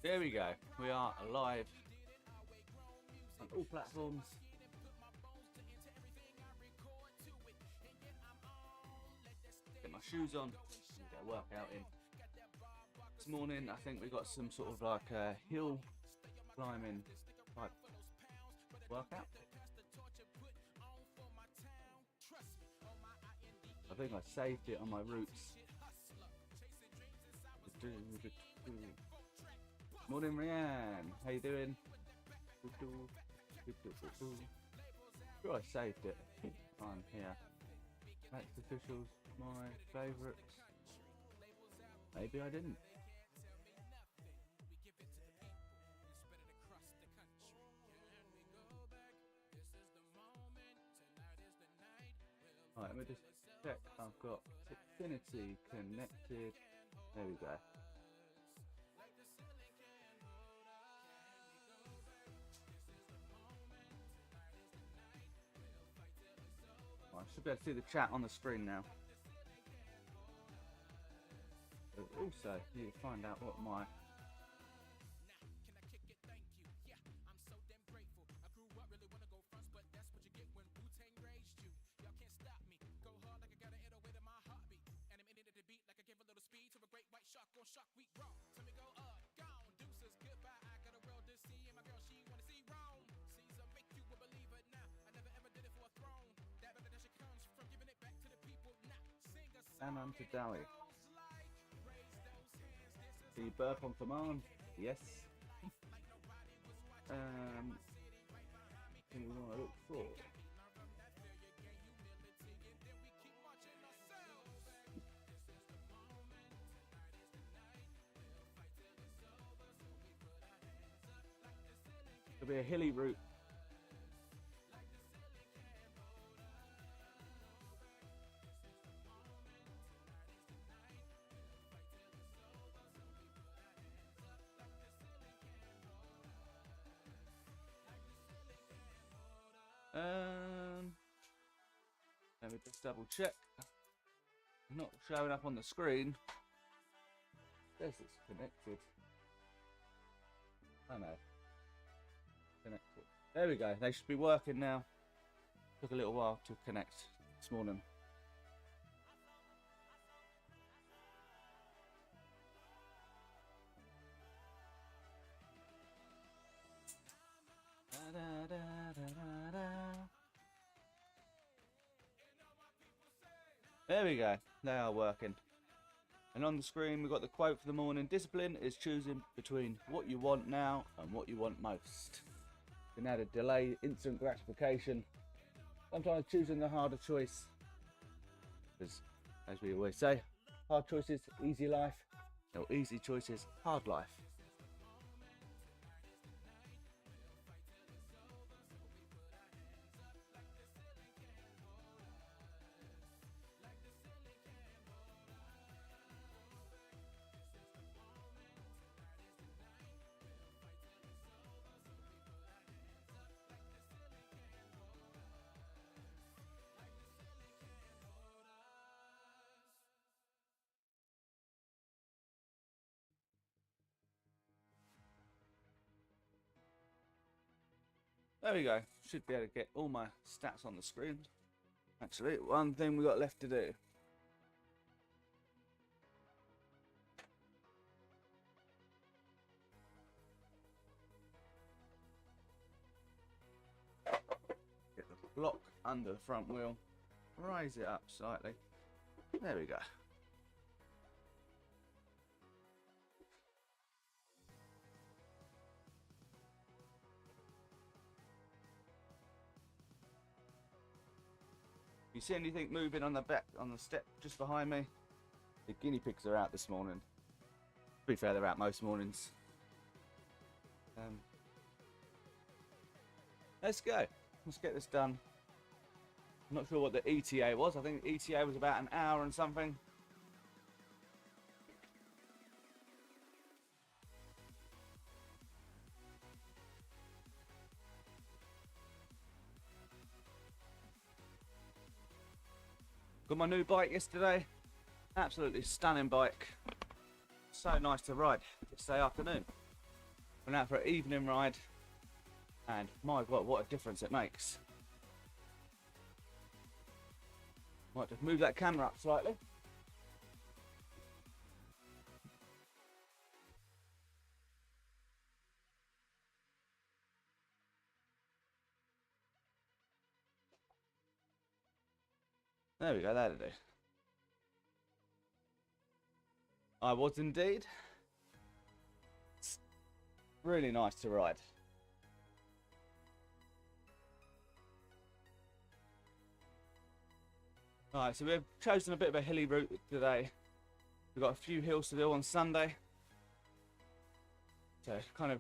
There we go. We are live on all platforms. Get my shoes on, get a workout in. This morning I think we got some sort of like a hill climbing type workout. I think I saved it on my routes. Morning, Rianne. How you doing? Sure, I saved it. I'm here. Max Officials, my favourites. Maybe I didn't. Right, let me just check. I've got Affinity connected. There we go. I should be able to see the chat on the screen now. But also, you can find out what my Anand to Dali. Do you burp on command? Yes. What do we want to look for? It'll be a hilly route. Let me just double check. Not showing up on the screen. Says it's connected. I know. Connected. There we go. They should be working now. Took a little while to connect this morning. There we go, they are working. And on the screen we've got the quote for the morning. Discipline is choosing between what you want now and what you want most. You can add a delay, instant gratification. Sometimes choosing the harder choice. Because, as we always say, hard choices, easy life. No, easy choices, hard life. There we go. Should be able to get all my stats on the screen. Actually, one thing we got left to do. Get the block under the front wheel. Raise it up slightly. There we go. If you see anything moving on the back, on the step just behind me, the guinea pigs are out this morning. To be fair, they're out most mornings. Let's go. Let's get this done. I'm not sure what the ETA was. I think the ETA was about an hour and something. Got my new bike yesterday. Absolutely stunning bike. So nice to ride yesterday afternoon. Went out for an evening ride, and my God, what a difference it makes. Might just move that camera up slightly. There we go, that'll do. I was indeed. It's really nice to ride. Alright, so we've chosen a bit of a hilly route today. We've got a few hills to do on Sunday. So kind of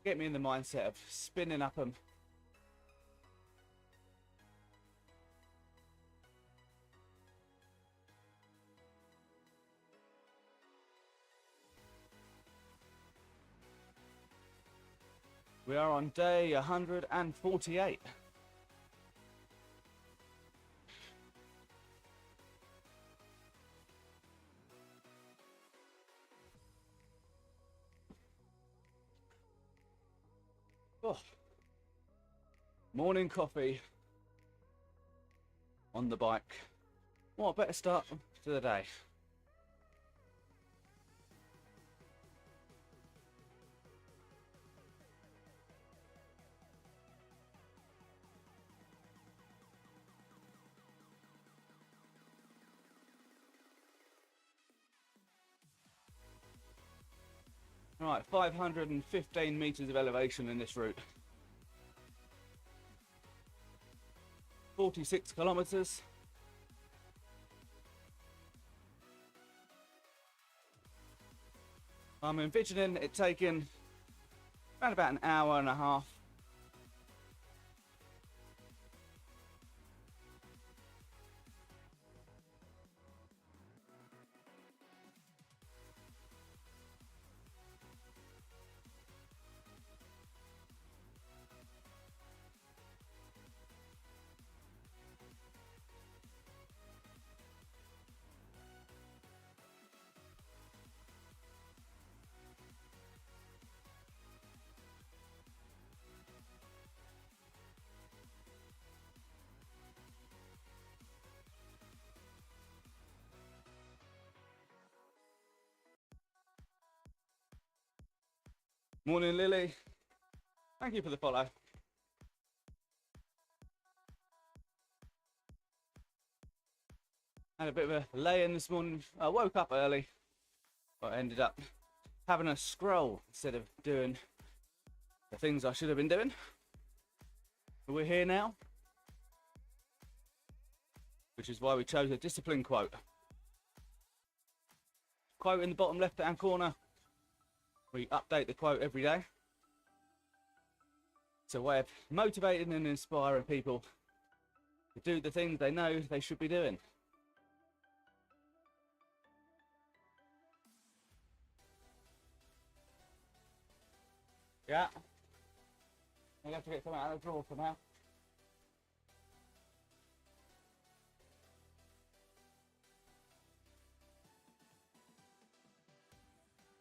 get me in the mindset of spinning up them. We are on day 148. Oh. Morning coffee on the bike. What a better start to the day. Right, 515 meters of elevation in this route. 46 kilometers. I'm envisioning it taking around about an hour and a half. Morning, Lily. Thank you for the follow. Had a bit of a lay-in this morning. I woke up early, but I ended up having a scroll instead of doing the things I should have been doing. But we're here now, which is why we chose a discipline quote. Quote in the bottom left-hand corner. We update the quote every day. It's a way of motivating and inspiring people to do the things they know they should be doing. Yeah. I have to get something out of the drawer somehow.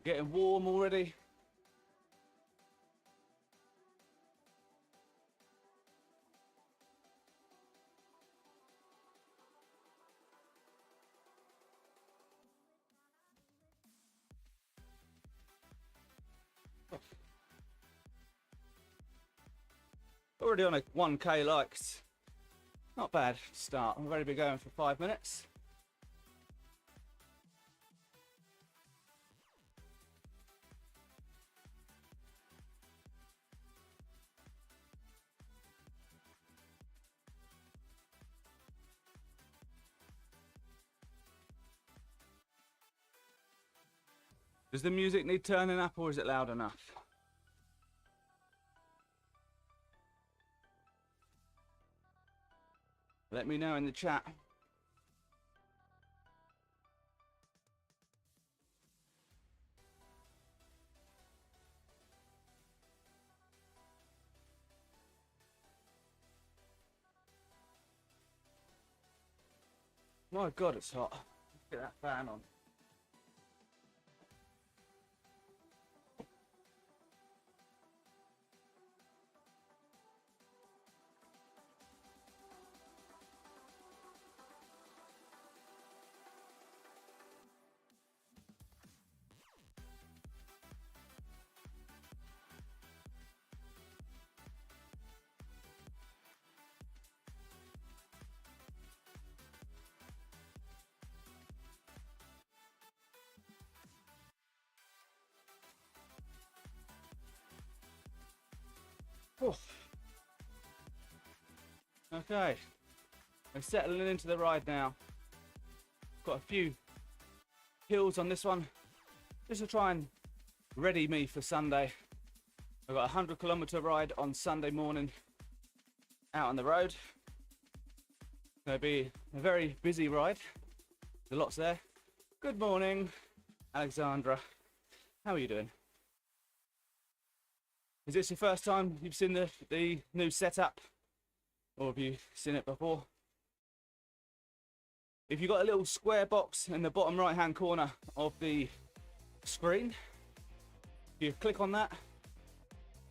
Getting warm already. Already on a 1k likes. Not bad start. I've already been going for 5 minutes. Does the music need turning up or is it loud enough? Let me know in the chat. My God, it's hot. Let's get that fan on. Oof. Okay, we're settling into the ride now. Got a few hills on this one, just to try and ready me for Sunday. I've got a 100-kilometer ride on Sunday morning out on the road. It'll be a very busy ride. There's lots there. Good morning, Alexandra. How are you doing? Is this your first time you've seen the new setup? Or have you seen it before? If you've got a little square box in the bottom right hand corner of the screen, if you click on that,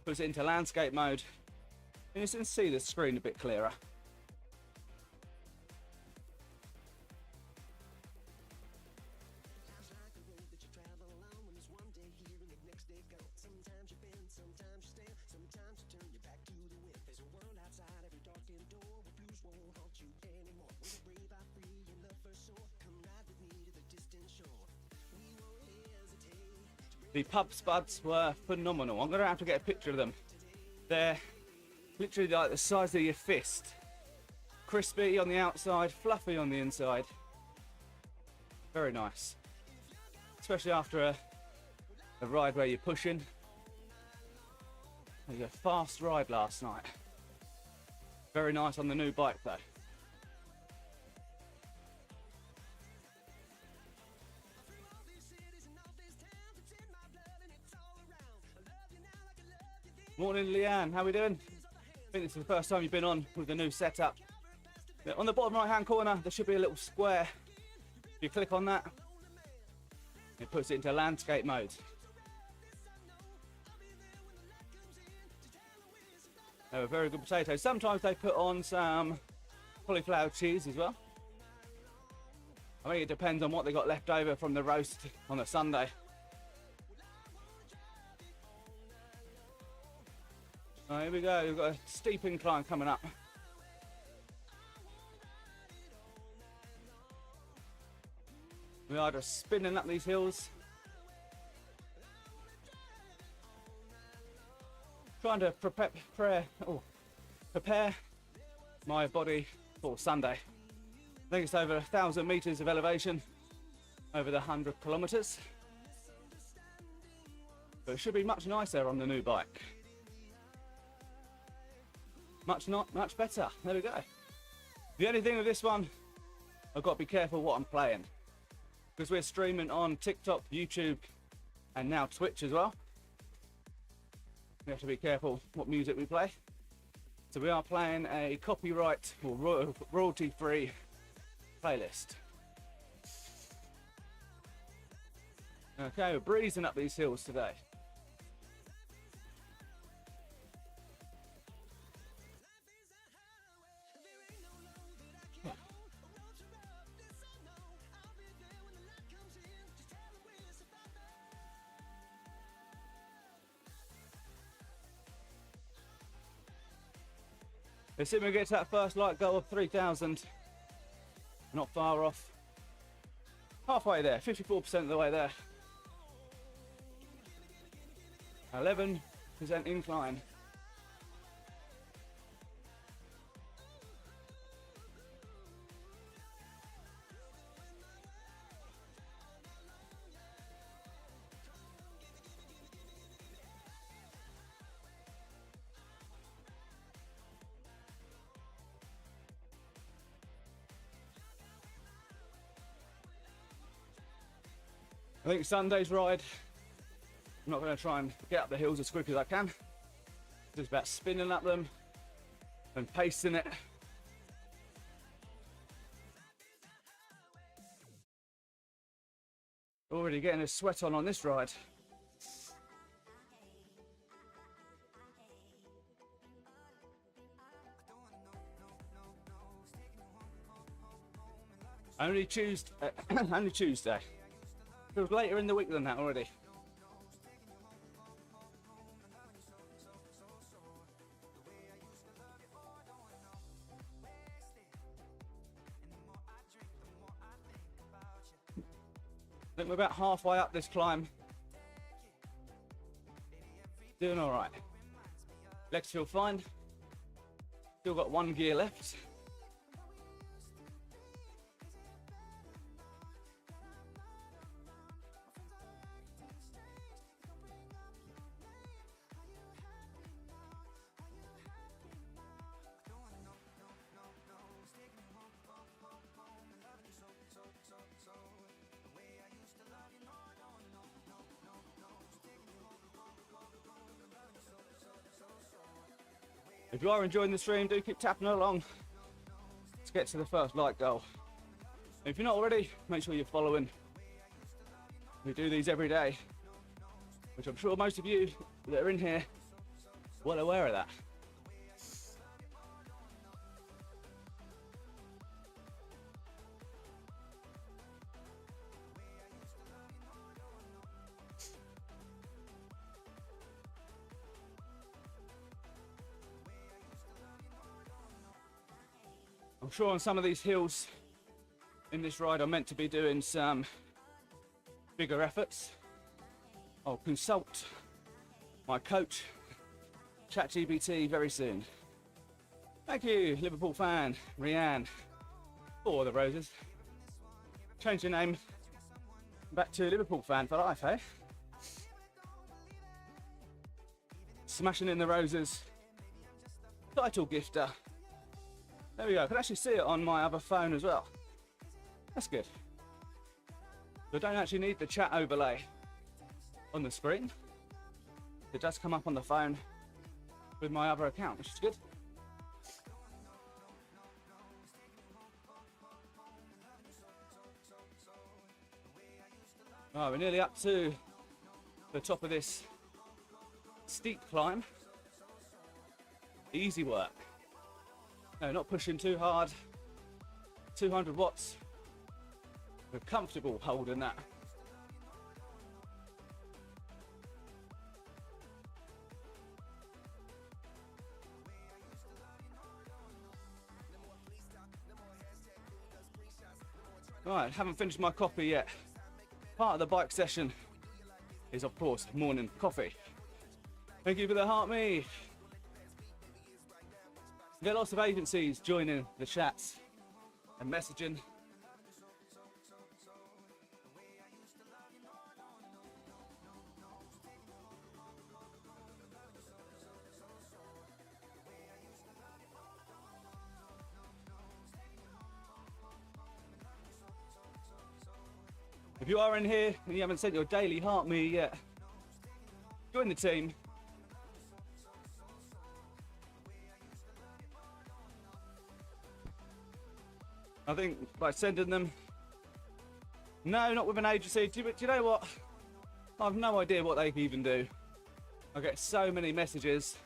puts it into landscape mode, and you can see the screen a bit clearer. The pub spuds were phenomenal. I'm going to have to get a picture of them. They're literally like the size of your fist. Crispy on the outside, fluffy on the inside. Very nice. Especially after a ride where you're pushing. It was a fast ride last night. Very nice on the new bike though. Morning, Leanne. How we doing? I think this is the first time you've been on with the new setup. On the bottom right-hand corner, there should be a little square. If you click on that, it puts it into landscape mode. They were very good potatoes. Sometimes they put on some cauliflower cheese as well. I think it depends on what they got left over from the roast on a Sunday. Oh, here we go, we've got a steep incline coming up. We are just spinning up these hills. Trying to prepare my body for Sunday. I think it's over 1,000 meters of elevation, over the 100 kilometers. But it should be much nicer on the new bike. Much better. There we go. The only thing with this one, I've got to be careful what I'm playing, because we're streaming on TikTok, YouTube, and now Twitch as well. We have to be careful what music we play. So we are playing a copyright or royalty-free playlist. Okay, we're breezing up these hills today. Let's see if we get to that first light goal of 3,000. Not far off. Halfway there, 54% of the way there. 11% incline. I think Sunday's ride, I'm not going to try and get up the hills as quick as I can. It's about spinning up them and pacing it. Already getting a sweat on this ride. Only Tuesday. Only Tuesday. Feels later in the week than that already. I think we're about halfway up this climb. Doing all right. Legs feel fine. Still got one gear left. If you are enjoying the stream, do keep tapping along to get to the first like goal. If you're not already, make sure you're following. We do these every day, which I'm sure most of you that are in here are well aware of that. I'm sure on some of these hills in this ride I'm meant to be doing some bigger efforts. I'll consult my coach, ChatGPT, very soon. Thank you, Liverpool fan, Rianne, for the roses. Change your name back to Liverpool fan for life, eh? Smashing in the roses. Title gifter. There we go, I can actually see it on my other phone as well. That's good. So I don't actually need the chat overlay on the screen. It does come up on the phone with my other account, which is good. Right, we're nearly up to the top of this steep climb. Easy work. No, not pushing too hard. 200 watts. We're comfortable holding that. Right, haven't finished my coffee yet. Part of the bike session is, of course, morning coffee. Thank you for the heart me. We get lots of agencies joining the chats and messaging. If you are in here and you haven't sent your daily heart me yet, join the team. I think by sending them, no, not with an agency. Do you know what? I have no idea what they can even do. I get so many messages.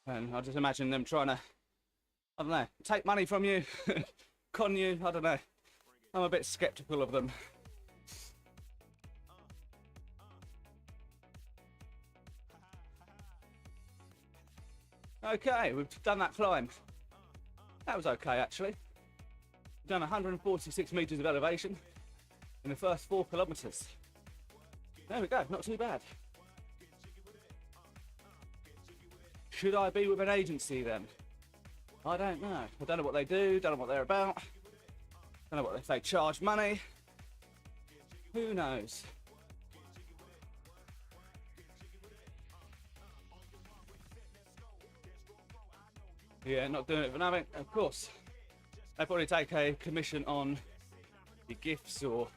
And I just imagine them trying to, I don't know, take money from you, con you, I don't know. I'm a bit skeptical of them. Okay, we've done that climb. That was okay, actually. We've done 146 metres of elevation in the first 4 kilometres. There we go, not too bad. Should I be with an agency then? I don't know. I don't know what they do, don't know what they're about. Don't know what if they charge money. Who knows? Yeah, not doing it for nothing, of course. They probably take a commission on the gifts or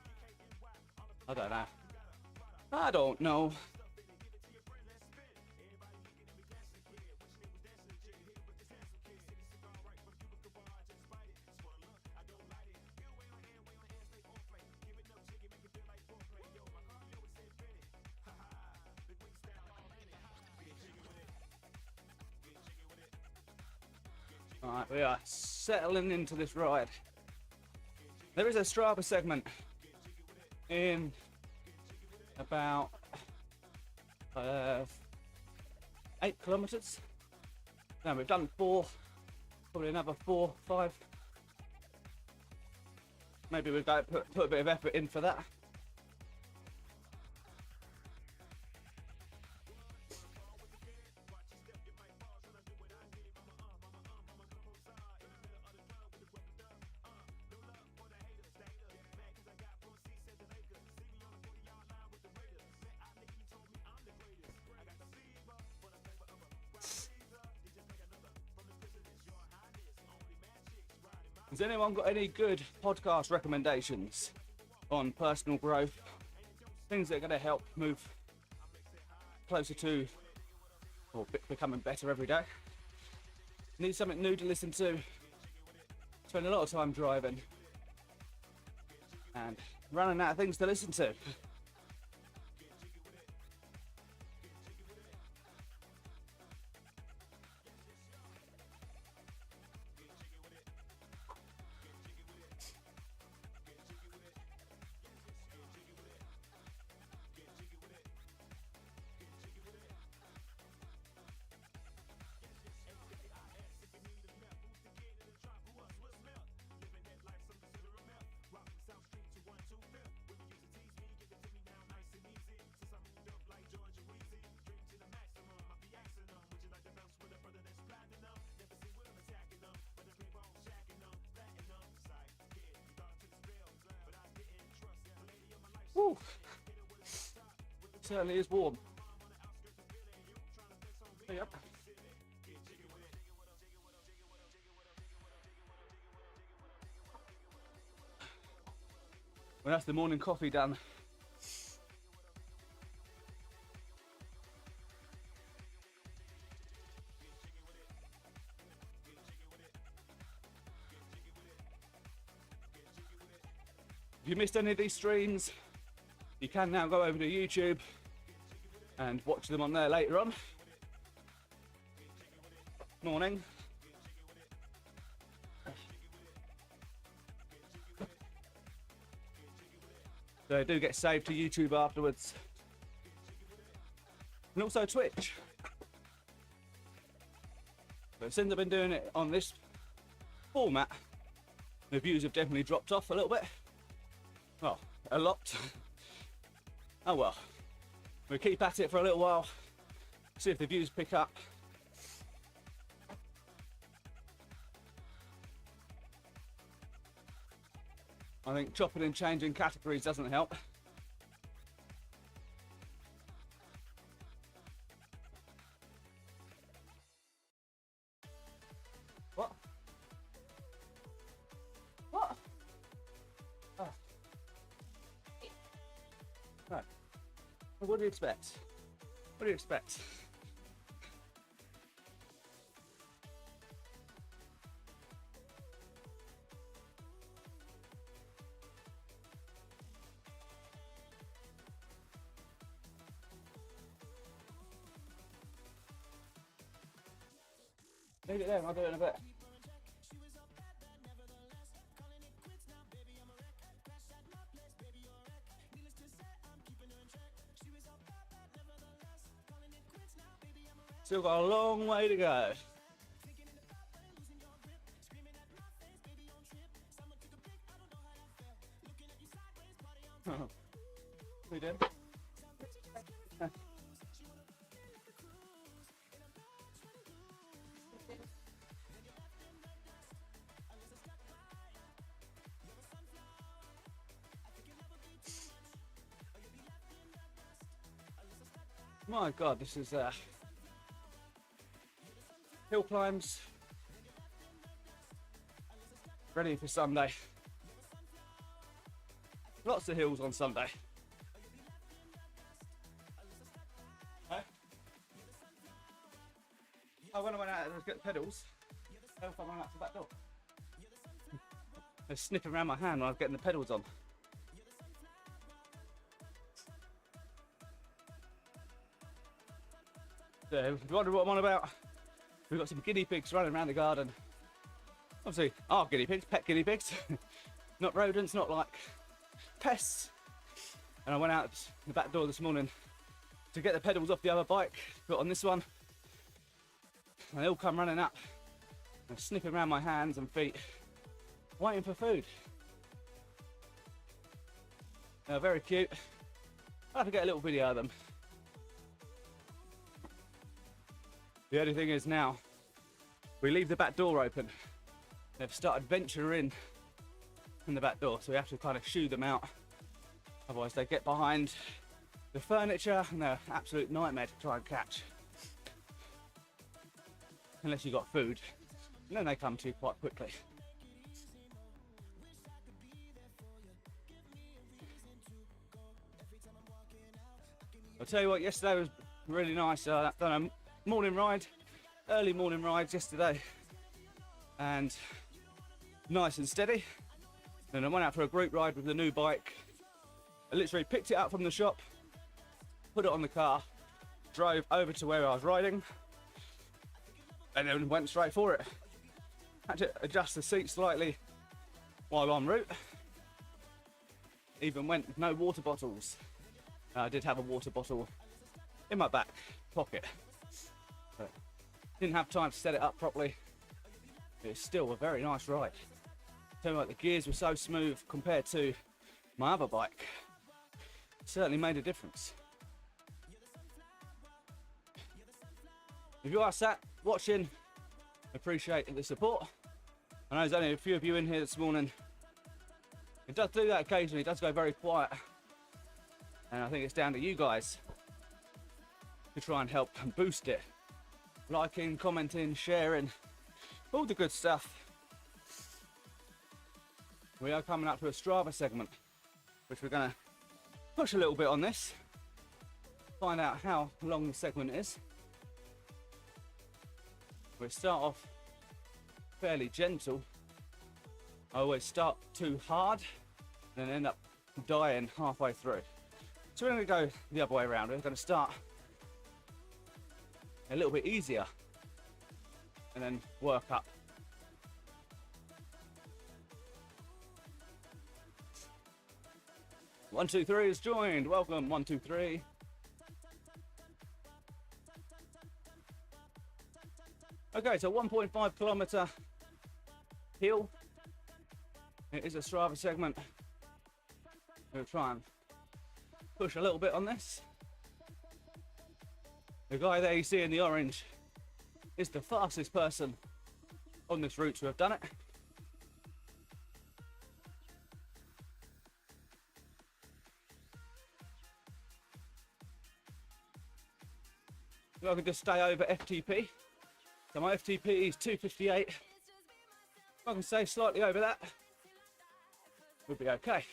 I don't know. I don't know. Alright, we are settling into this ride. There is a Strava segment in about 8 kilometers. Now we've done 4, probably another 4, 5. Maybe we've got to put a bit of effort in for that. Has anyone got any good podcast recommendations on personal growth? Things that are going to help move closer to or becoming better every day. Need something new to listen to. Spend a lot of time driving and running out of things to listen to. Woo. Certainly is warm. Yep. Well, that's the morning coffee done. If you missed any of these streams, you can now go over to YouTube and watch them on there later on. Morning. They do get saved to YouTube afterwards. And also Twitch. But since I've been doing it on this format, the views have definitely dropped off a little bit. Well, a lot. Oh well. We'll keep at it for a little while. See if the views pick up. I think chopping and changing categories doesn't help. What? What? Oh. No. What do you expect? What do you expect? Leave it there, I'll do it in a bit. Still got a long way to go. We did. My God, this is hill climbs ready for Sunday. Lots of hills on Sunday. Hey? Oh, when I went out to get the pedals, I went out to the back door. I was sniffing around my hand when I was getting the pedals on. So, if you wonder what I'm on about, we've got some guinea pigs running around the garden obviously our guinea pigs, pet guinea pigs, not rodents, not like pests. And I went out the back door this morning to get the pedals off the other bike, put on this one, and they all come running up and sniffing around my hands and feet, waiting for food. They're very cute. I'll have to get a little video of them. The only thing is now, we leave the back door open. They've started venturing in the back door, so we have to kind of shoo them out. Otherwise they get behind the furniture and they're an absolute nightmare to try and catch. Unless you've got food, and then they come to you quite quickly. I'll tell you what, yesterday was really nice. Done a morning ride, early morning rides yesterday, and nice and steady. Then I went out for a group ride with the new bike. I literally picked it up from the shop, put it on the car, drove over to where I was riding, and then went straight for it. Had to adjust the seat slightly while en route. Even went with no water bottles. I did have a water bottle in my back pocket, but didn't have time to set it up properly. It's still a very nice ride. Tell me what, the gears were so smooth compared to my other bike. It certainly made a difference. If you are sat watching, appreciate the support. I know there's only a few of you in here this morning. It does do that occasionally, it does go very quiet. And I think it's down to you guys to try and help and boost it. Liking, commenting, sharing, all the good stuff. We are coming up to a Strava segment, which we're going to push a little bit on this. Find out how long the segment is. We start off fairly gentle. I always start too hard and then end up dying halfway through. So we're going to go the other way around. We're going to start a little bit easier and then work up. One, two, three is joined. Welcome, 1, 2, 3. Okay, so 1.5 kilometer hill. It is a Strava segment. We'll try and push a little bit on this. The guy there you see in the orange is the fastest person on this route to have done it. I can just stay over FTP. So my FTP is 2:58. If I can stay slightly over that, we'll be okay.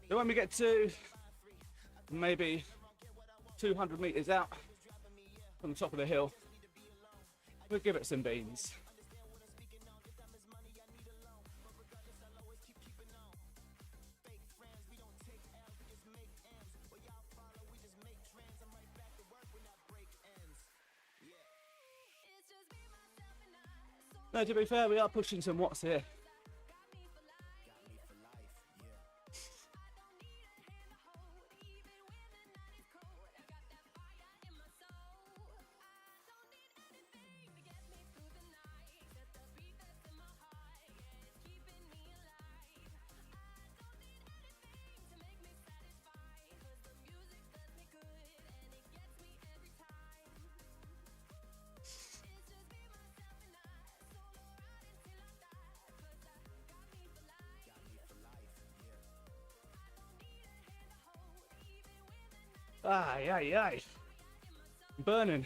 So when we get to maybe 200 meters out from the top of the hill, we'll give it some beans. No, to be fair, we are pushing some watts here. Aye, aye, aye. Burning.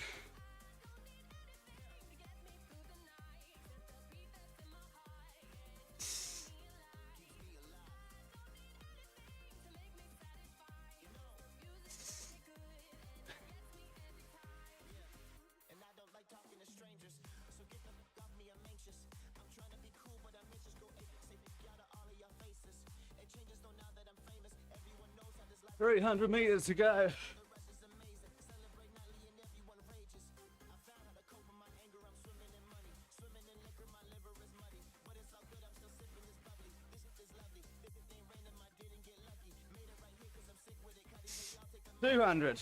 300 meters to go. Two hundred.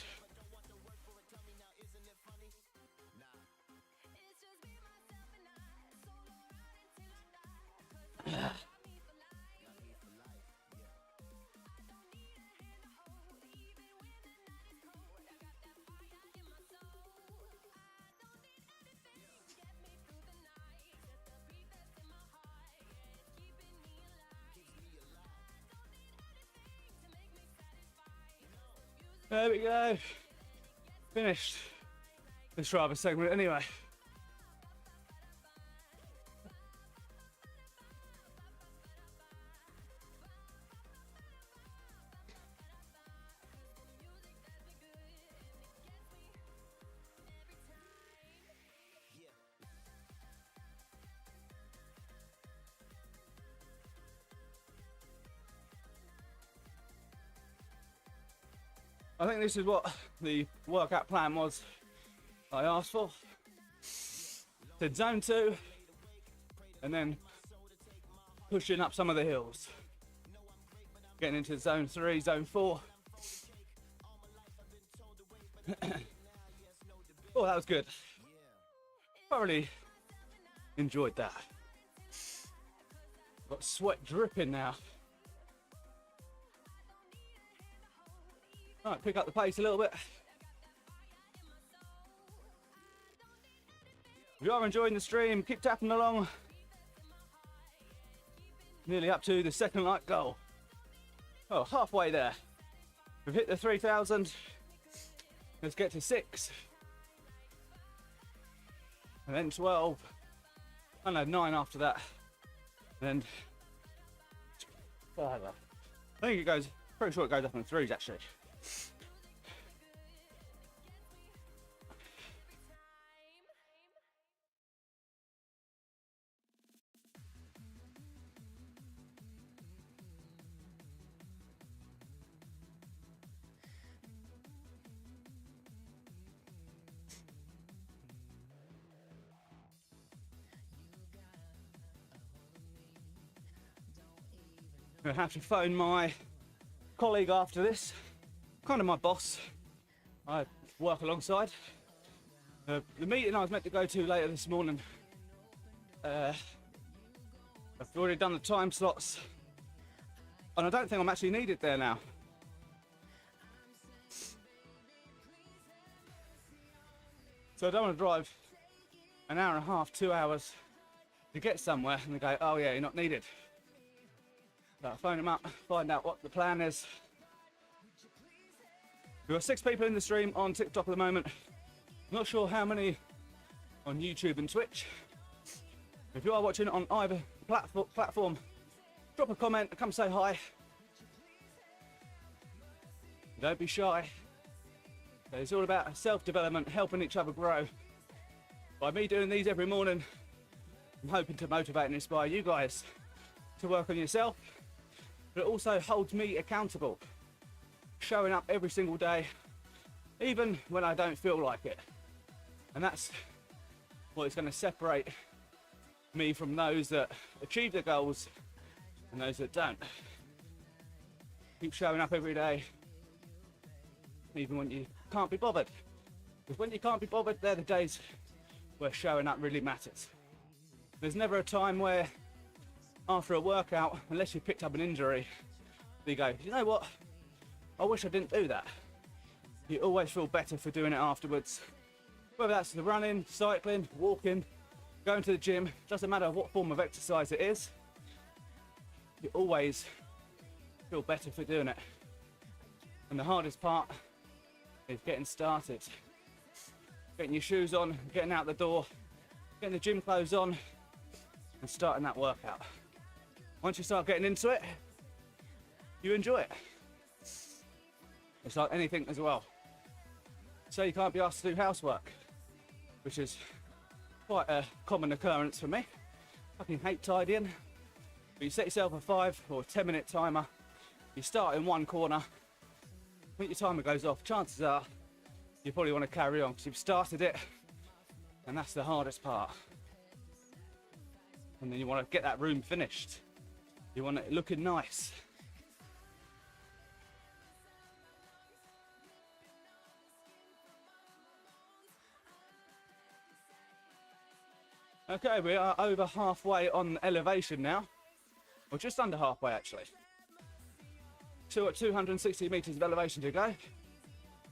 There we go. Finished this driver segment anyway. I think this is what the workout plan was I asked for. Did zone 2 and then pushing up some of the hills. Getting into zone 3, zone 4. Oh, that was good. Thoroughly enjoyed that. Got sweat dripping now. Right, pick up the pace a little bit. If you are enjoying the stream, keep tapping along. Nearly up to the second light goal. Oh, halfway there. We've hit the 3,000. Let's get to 6. And then 12. I know, 9 after that. And then 5. I think it goes, pretty sure it goes up in 3s actually. I'm gonna have to phone my colleague after this, kind of my boss. I work alongside. The meeting I was meant to go to later this morning, I've already done the time slots, and I don't think I'm actually needed there now. So I don't want to drive an hour and a half, 2 hours to get somewhere and they go, oh yeah, you're not needed. So I'll phone them up, find out what the plan is. We've got 6 people in the stream on TikTok at the moment. Not sure how many on YouTube and Twitch. If you are watching on either platform, drop a comment, come say hi. Don't be shy. It's all about self-development, helping each other grow. By me doing these every morning, I'm hoping to motivate and inspire you guys to work on yourself, but it also holds me accountable. Showing up every single day, even when I don't feel like it. And that's what is going to separate me from those that achieve their goals and those that don't. Keep showing up every day, even when you can't be bothered. Because when you can't be bothered, they're the days where showing up really matters. There's never a time where, after a workout, unless you picked up an injury, you go, you know what? I wish I didn't do that. You always feel better for doing it afterwards. Whether that's the running, cycling, walking, going to the gym, doesn't matter what form of exercise it is, you always feel better for doing it. And the hardest part is getting started. Getting your shoes on, getting out the door, getting the gym clothes on, and starting that workout. Once you start getting into it, you enjoy it. It's like anything as well. Say you can't be asked to do housework, which is quite a common occurrence for me. I fucking hate tidying. But you set yourself a 5 or 10 minute timer, you start in one corner, when your timer goes off, chances are you probably want to carry on because you've started it, and that's the hardest part. And then you want to get that room finished. You want it looking nice. Okay, we are over halfway on elevation now. Or just under halfway actually. 260 meters of elevation to go.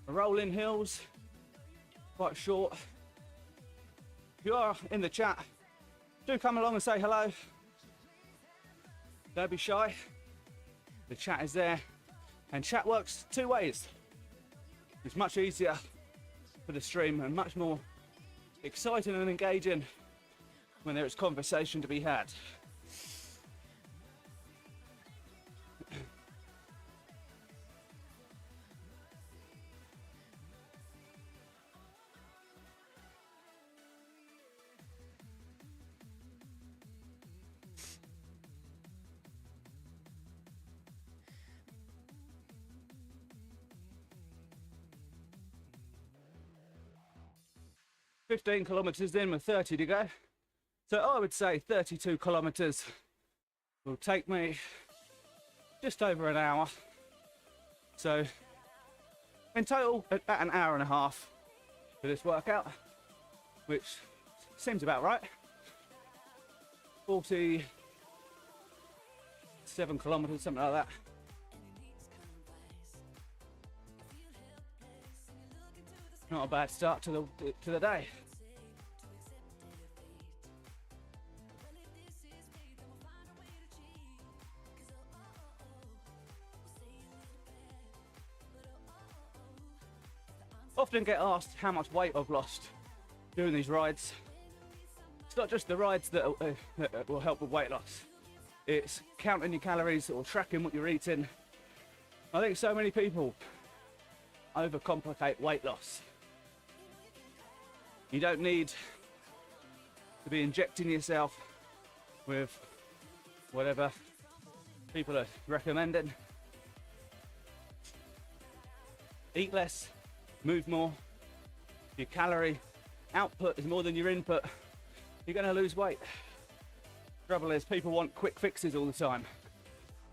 Rolling hills, quite short. If you are in the chat, do come along and say hello. Don't be shy. The chat is there. And chat works two ways. It's much easier for the stream and much more exciting and engaging when there is conversation to be had. 15 kilometers in with 30 to go. So I would say 32 kilometers will take me just over an hour. So in total, about an hour and a half for this workout, which seems about right. 47 kilometers, something like that. Not a bad start to the day. Often get asked how much weight I've lost doing these rides. It's not just the rides that will help with weight loss. It's counting your calories or tracking what you're eating. I think so many people overcomplicate weight loss. You don't need to be injecting yourself with whatever people are recommending. Eat less, move more. Your calorie output is more than your input. You're going to lose weight. Trouble is, people want quick fixes all the time.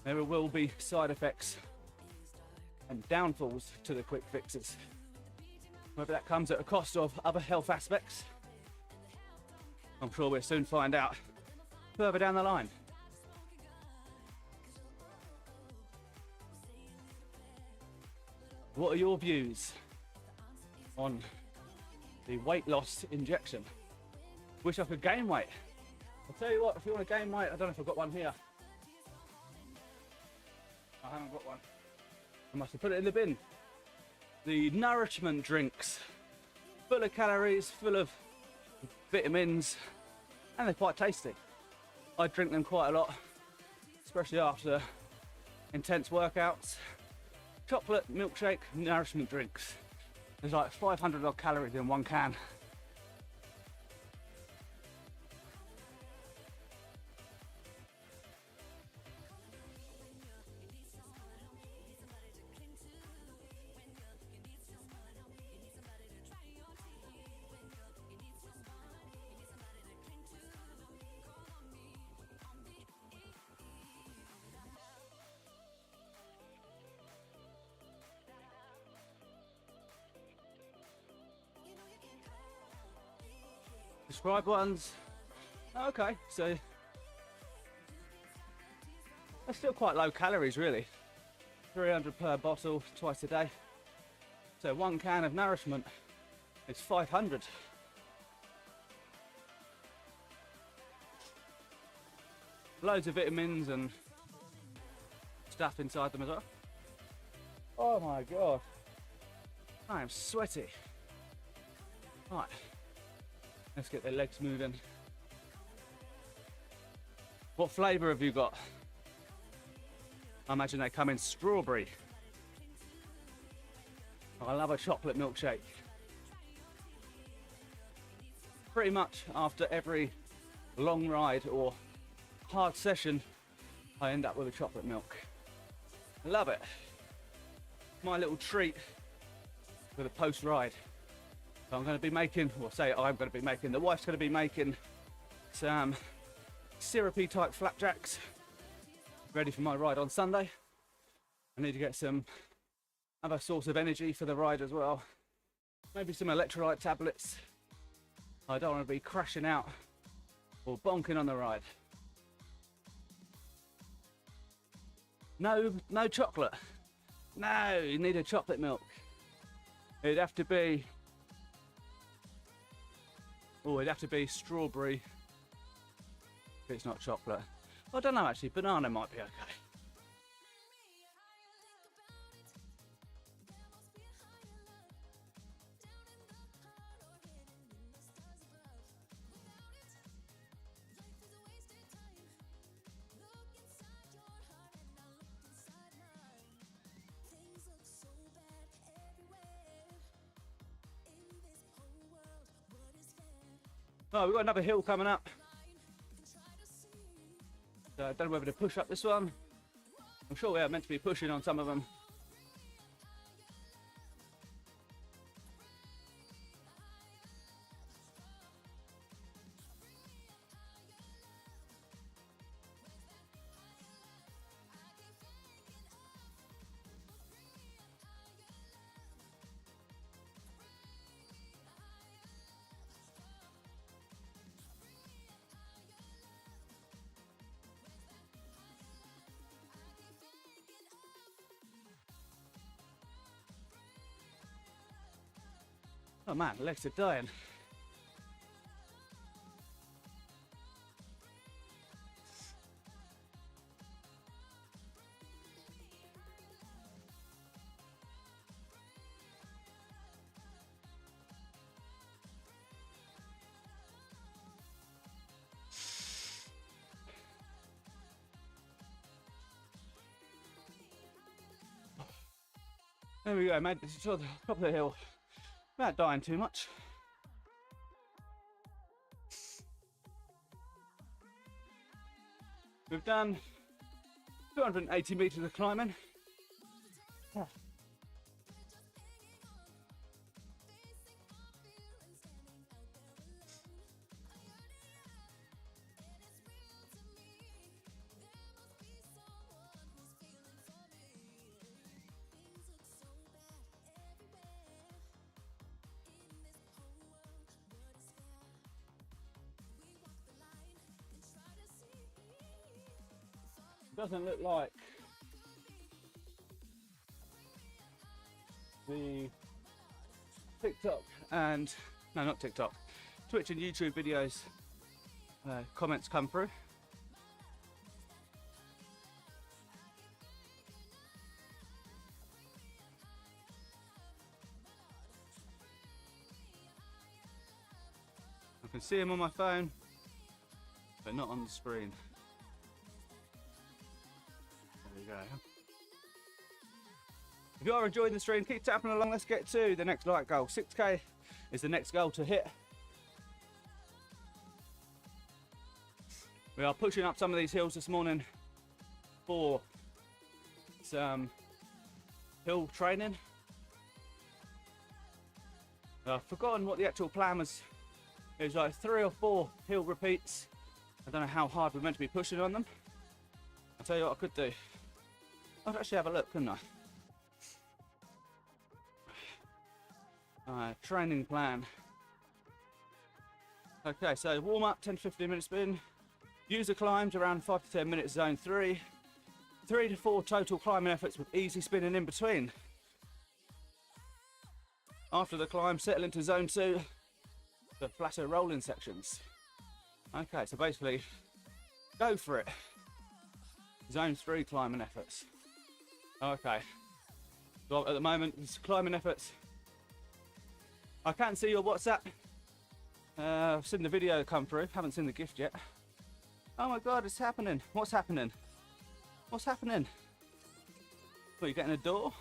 There will be side effects and downfalls to the quick fixes. Whether that comes at a cost of other health aspects, I'm sure we'll soon find out further down the line. What are your views on the weight loss injection? Wish I could gain weight. I'll tell you what, if you want to gain weight, I don't know if I've got one here. I haven't got one. I must have put it in the bin. The nourishment drinks, full of calories, full of vitamins, and they're quite tasty. I drink them quite a lot, especially after intense workouts. Chocolate milkshake nourishment drinks. There's like 500 odd calories in one can. Prescribed ones. Okay, so that's still quite low calories really. 300 per bottle twice a day. So one can of nourishment is 500. Loads of vitamins and stuff inside them as well. Oh my god. I am sweaty. Right. Let's get their legs moving. What flavour have you got? I imagine they come in strawberry. I love a chocolate milkshake. Pretty much after every long ride or hard session, I end up with a chocolate milk. Love it. my little treat for the post ride. So I'm going to be making, or say I'm going to be making, the wife's going to be making some syrupy type flapjacks ready for my ride on Sunday. I need to get some other source of energy for the ride as well. Maybe some electrolyte tablets. I don't want to be crashing out or bonking on the ride. No chocolate. No, you need a chocolate milk. It'd have to be, it'd have to be strawberry if it's not chocolate. I don't know actually, banana might be okay. Oh, we've got another hill coming up. So I don't know whether to push up this one. I'm sure we are meant to be pushing on some of them. Oh man, legs are dying. There we go, mate. This is the top of the hill. Without dying too much. We've done 280 meters of climbing. Doesn't look like the TikTok and, no, not TikTok, Twitch and YouTube videos comments come through. I can see them on my phone, but not on the screen. Go. If you are enjoying the stream, keep tapping along. Let's get to the next like goal. 6k is the next goal to hit. We are pushing up some of these hills this morning for some hill training. I've forgotten what the actual plan was. It was like 3 or 4 hill repeats. I don't know how hard we're meant to be pushing on them. I'll tell you what I could do. I'll actually have a look, couldn't I? Training plan. Okay, so warm up, 10 to 15 minutes spin. User climbs around 5 to 10 minutes, zone 3. 3 to 4 total climbing efforts with easy spinning in between. After the climb, settle into zone 2 for flatter rolling sections. Okay, so basically, go for it. Zone 3 climbing efforts. Okay, so at the moment, it's climbing efforts. I can see your WhatsApp. I've seen the video come through, haven't seen the gift yet. Oh my God, it's happening. What's happening? What's happening? What, you getting a door?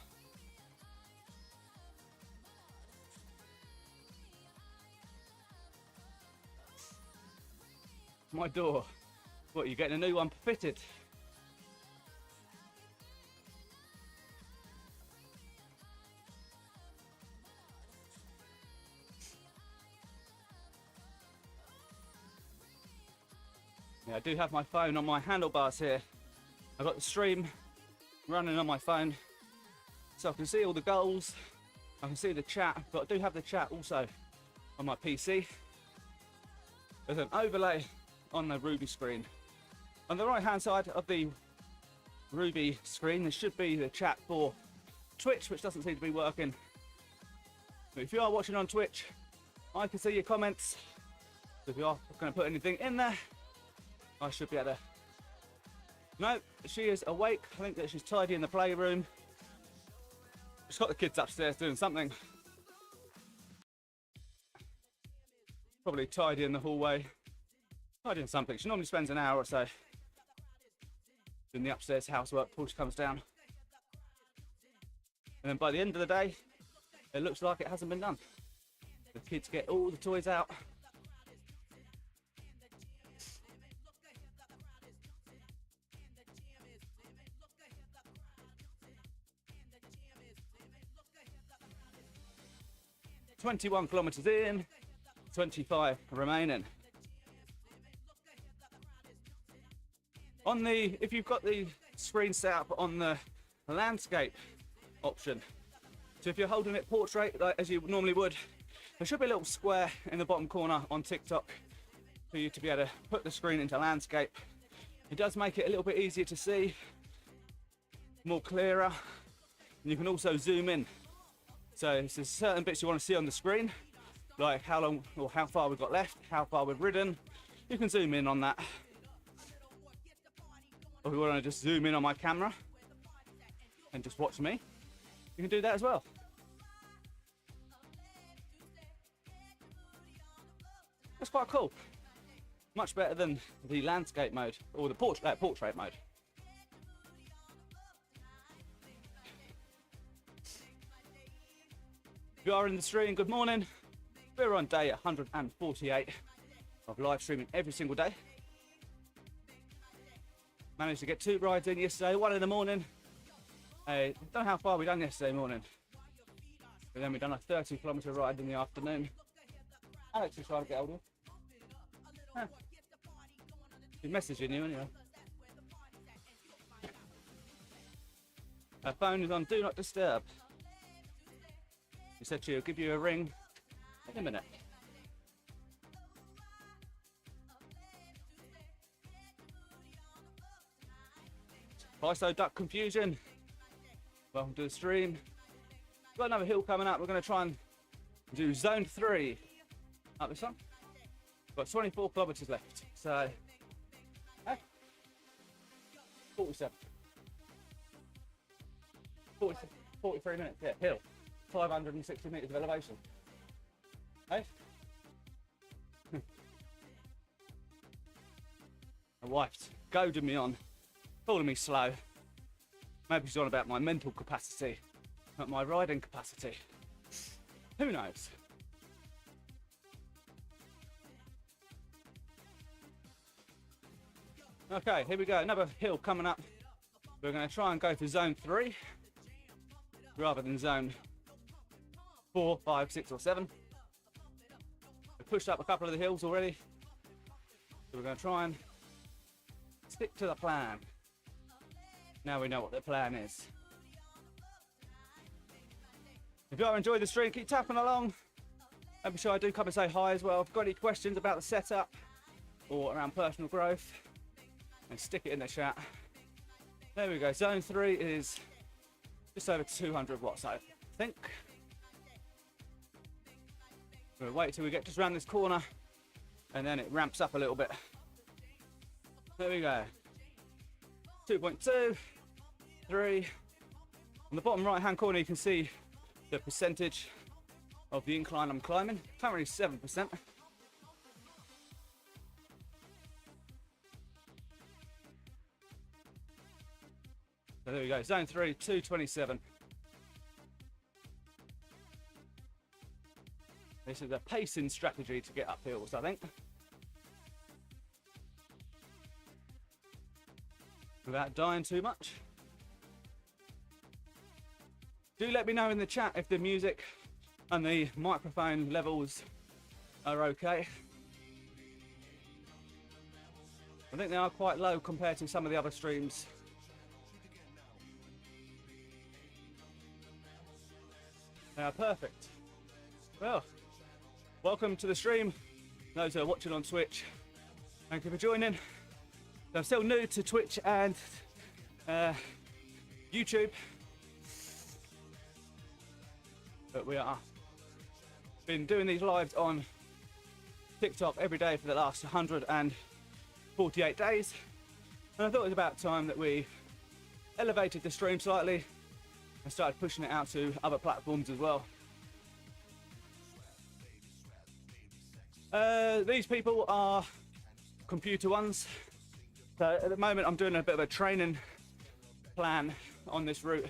My door. What, you getting a new one fitted? Yeah, I do have my phone on my handlebars here. I've got the stream running on my phone, so I can see all the goals, I can see the chat, but I do have the chat also on my PC. There's an overlay on the Ruby screen. On the right hand side of the Ruby screen, there should be the chat for Twitch, which doesn't seem to be working. But if you are watching on Twitch, I can see your comments. So if you are going to put anything in there, I should be able to. No, she is awake. I think that she's tidying the playroom. She's got the kids upstairs doing something. Probably tidying the hallway. Tidying something. She normally spends an hour or so doing the upstairs housework before she comes down. And then by the end of the day, it looks like it hasn't been done. The kids get all the toys out. "21 kilometers in, 25 remaining." On the, if you've got the screen set up on the landscape option, so if you're holding it portrait like as you normally would, there should be a little square in the bottom corner on TikTok for you to be able to put the screen into landscape. It does make it a little bit easier to see, more clearer, and you can also zoom in. So if there's certain bits you want to see on the screen, like how long or how far we've got left, how far we've ridden, you can zoom in on that. Or if you want to just zoom in on my camera and just watch me, you can do that as well. That's quite cool. Much better than the landscape mode or the portrait mode. If you are in the stream, good morning. We're on day 148 of live streaming every single day. Managed to get 2 rides in yesterday, 1 in the morning. Don't know how far we done yesterday morning. But then we done a 30-kilometer ride in the afternoon. Alex is trying to get hold of you. Huh. She's messaging you anyway. Her phone is on Do Not Disturb. She said she'll give you a ring in a minute. Iso Duck Confusion, welcome to the stream. We've got another hill coming up. We're going to try and do zone 3 up this one. We've got 24 kilometers left, so 47. 43 minutes, yeah, hill. 560 meters of elevation. Hey? My wife's goading me on, calling me slow. Maybe she's on about my mental capacity, not my riding capacity. Who knows? Okay, here we go. Another hill coming up. We're going to try and go for zone 3 rather than zone 4, 5, 6 or 7. We've pushed up a couple of the hills already, so we're going to try and stick to the plan. Now we know what the plan is. If you are enjoying the stream, keep tapping along. And be sure I do come and say hi as well. If you've got any questions about the setup or around personal growth, and stick it in the chat. There we go. Zone 3 is just over 200 watts, I think. We'll wait till we get just around this corner and then it ramps up a little bit. There we go. 2.2, 3. On the bottom right hand corner you can see the percentage of the incline I'm climbing. Currently 7%. So there we go, zone 3, 227. This is a pacing strategy to get up hills, I think. Without dying too much. Do let me know in the chat if the music and the microphone levels are okay. I think they are quite low compared to some of the other streams. They are perfect. Well, welcome to the stream. Those who are watching on Twitch, thank you for joining. I'm still new to Twitch and YouTube, but we are been doing these lives on TikTok every day for the last 148 days, and I thought it was about time that we elevated the stream slightly and started pushing it out to other platforms as well. These people are computer ones. So at the moment I'm doing a bit of a training plan on this route.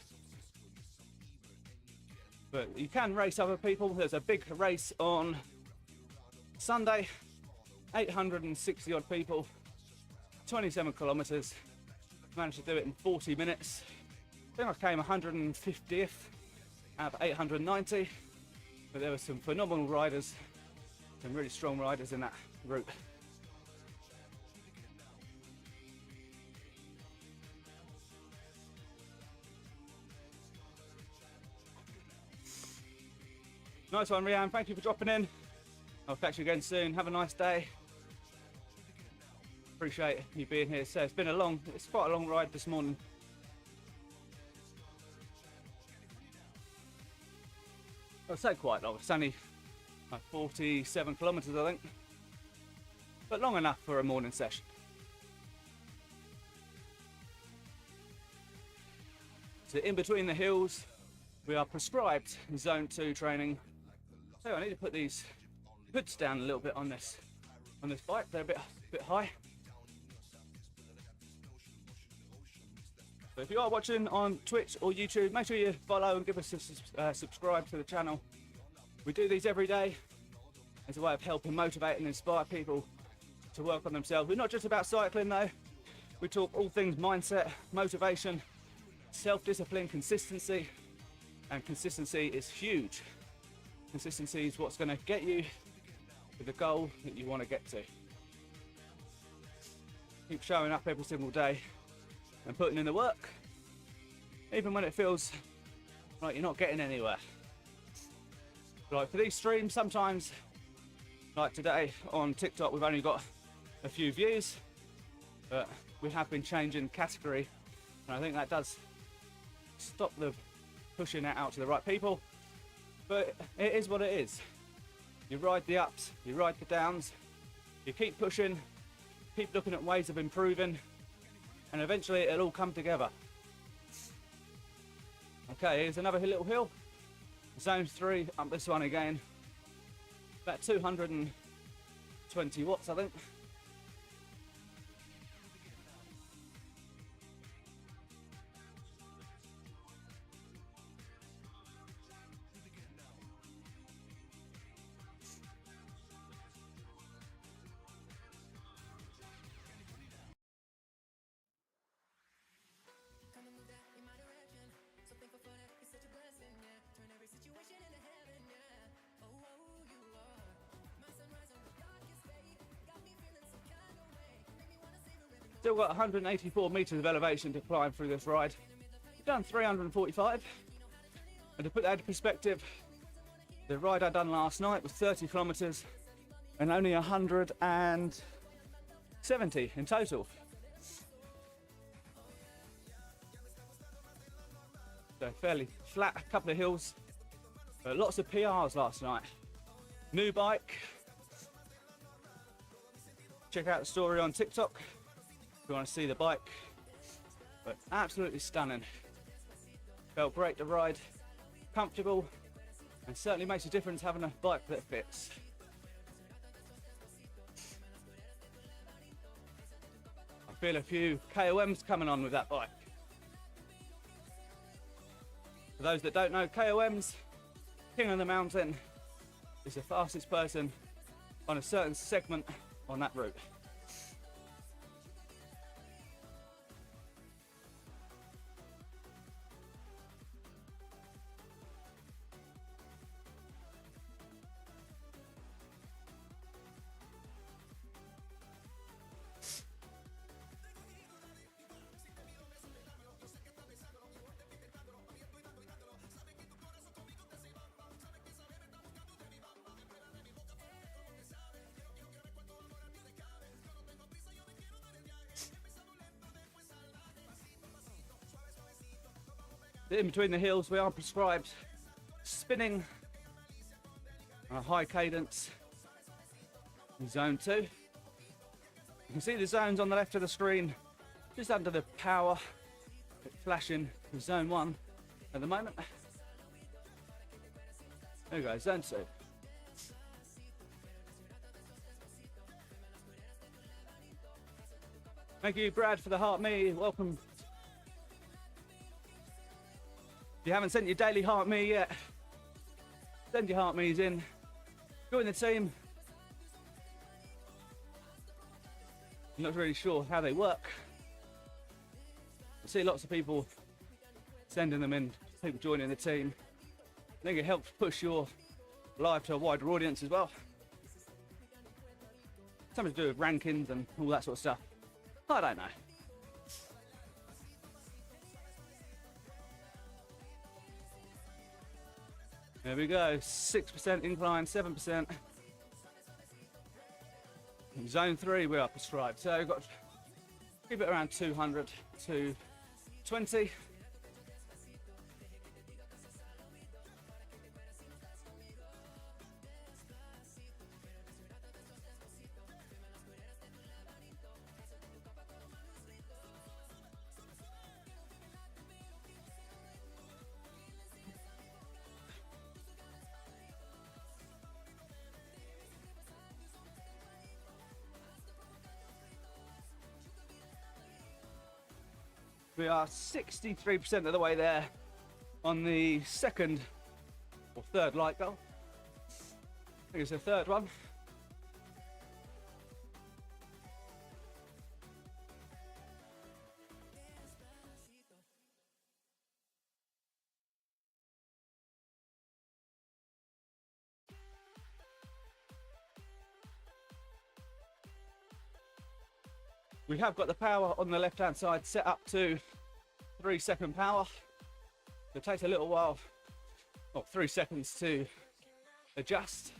But you can race other people. There's a big race on Sunday, 860 odd people, 27 kilometers. Managed to do it in 40 minutes. I think I came 150th out of 890, but there were some phenomenal riders, some really strong riders in that route. Nice one, Rianne. Thank you for dropping in. I'll catch you again soon. Have a nice day. Appreciate you being here. So it's quite a long ride this morning. I'd say quite long. It's only like 47 kilometers, I think, but long enough for a morning session. So in between the hills, we are prescribed zone 2 training. So I need to put these hoods down a little bit on this bike. They're a bit high. So if you are watching on Twitch or YouTube, make sure you follow and give us a subscribe to the channel. We do these every day as a way of helping motivate and inspire people to work on themselves. We're not just about cycling though. We talk all things mindset, motivation, self-discipline, consistency, and consistency is huge. Consistency is what's going to get you to the goal that you want to get to. Keep showing up every single day and putting in the work, even when it feels like you're not getting anywhere. Like for these streams, sometimes, like today on TikTok, we've only got a few views, but we have been changing category, and I think that does stop the pushing that out to the right people. But it is what it is. You ride the ups, you ride the downs, you keep pushing, keep looking at ways of improving, and eventually it'll all come together. Okay, here's another little hill. Zone 3, up this one again. About 220 watts, I think. Still got 184 meters of elevation to climb through this ride. We've done 345. And to put that into perspective, the ride I done last night was 30 kilometers and only 170 in total. So fairly flat, a couple of hills, but lots of PRs last night. New bike. Check out the story on TikTok if you want to see the bike, but absolutely stunning. Felt great to ride, comfortable, and certainly makes a difference having a bike that fits. I feel a few KOMs coming on with that bike. For those that don't know, KOMs, King of the Mountain, is the fastest person on a certain segment on that route. In between the hills, we are prescribed spinning on a high cadence in zone 2. You can see the zones on the left of the screen, just under the power, flashing in zone 1 at the moment. There we go, zone 2. Thank you, Brad, for the heart me. Welcome. If you haven't sent your daily heart me yet, send your heart me's in. Join the team. I'm not really sure how they work. I see lots of people sending them in, people joining the team. I think it helps push your live to a wider audience as well. Something to do with rankings and all that sort of stuff. I don't know. There we go, 6% incline, 7%. In zone 3 we are prescribed, so we've got to keep it around 200 to 20. We are 63% of the way there on the second or third light goal. I think it's the third one. We have got the power on the left hand side set up to 3-second power. It takes a little while, 3 seconds to adjust.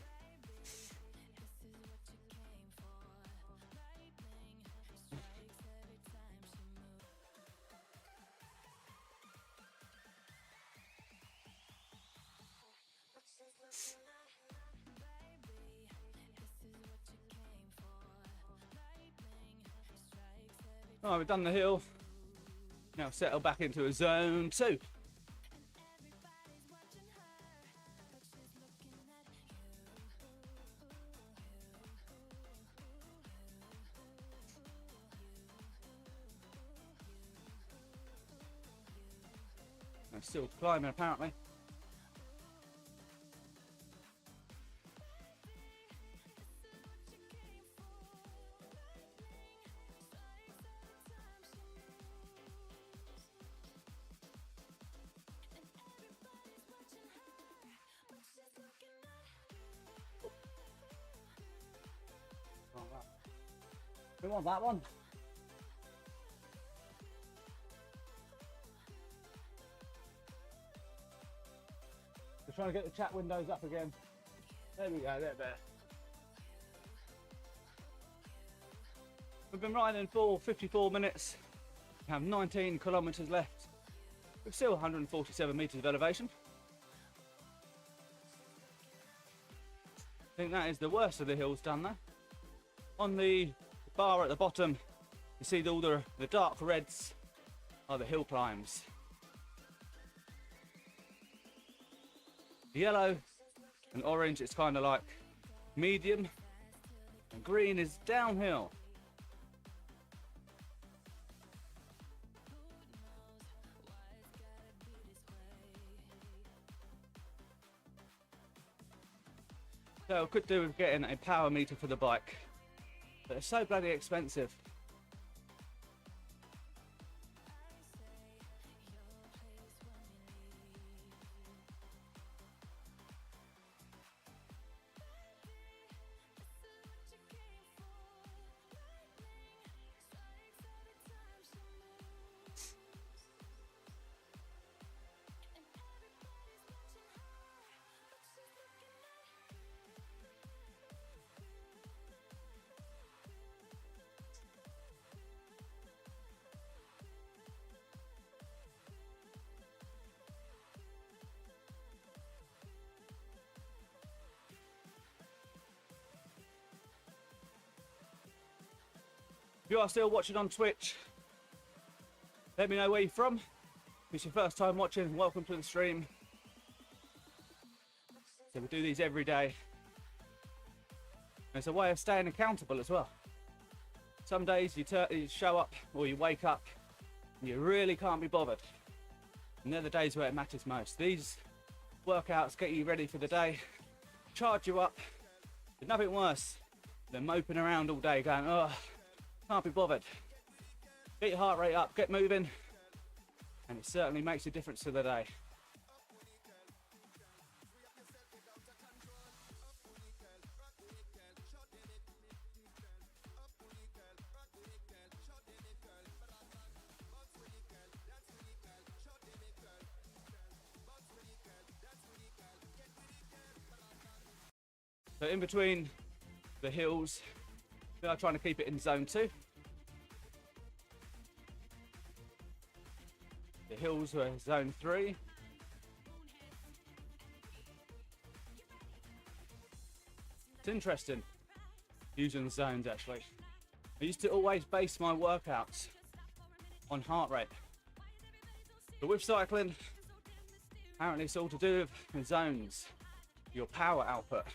Right, we've done the hill. Now settle back into a zone 2. I'm still climbing apparently. We want that one. We're trying to get the chat windows up again. There we go, there. We've been riding for 54 minutes. We have 19 kilometres left. We're still 147 metres of elevation. I think that is the worst of the hills done though. On the bar at the bottom, you see all the dark reds are the hill climbs. The yellow and orange is kind of like medium, and green is downhill. So I could do with getting a power meter for the bike, but it's so bloody expensive. you are still watching on Twitch, let me know where you're from. If it's your first time watching, welcome to the stream. So we do these every day. And it's a way of staying accountable as well. Some days you show up or you wake up and you really can't be bothered. And they're the days where it matters most. These workouts get you ready for the day, charge you up. There's nothing worse than moping around all day going, oh, can't be bothered. Get your heart rate up, get moving, and it certainly makes a difference to the day. So in between the hills, we are trying to keep it in zone 2. The hills were zone 3. It's interesting using zones actually. I used to always base my workouts on heart rate. But with cycling, apparently it's all to do with zones, your power output.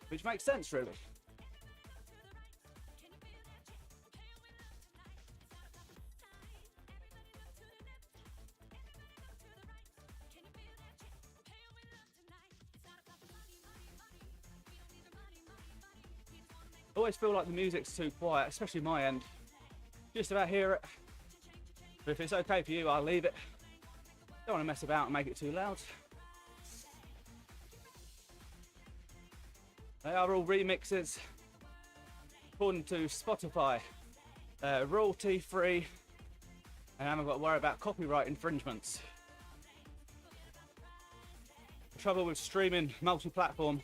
Which makes sense, really. I always feel like the music's too quiet, especially my end. Just about hear it. But if it's okay for you, I'll leave it. Don't want to mess about and make it too loud. They are all remixes, according to Spotify, royalty free, and I haven't got to worry about copyright infringements. The trouble with streaming multi-platform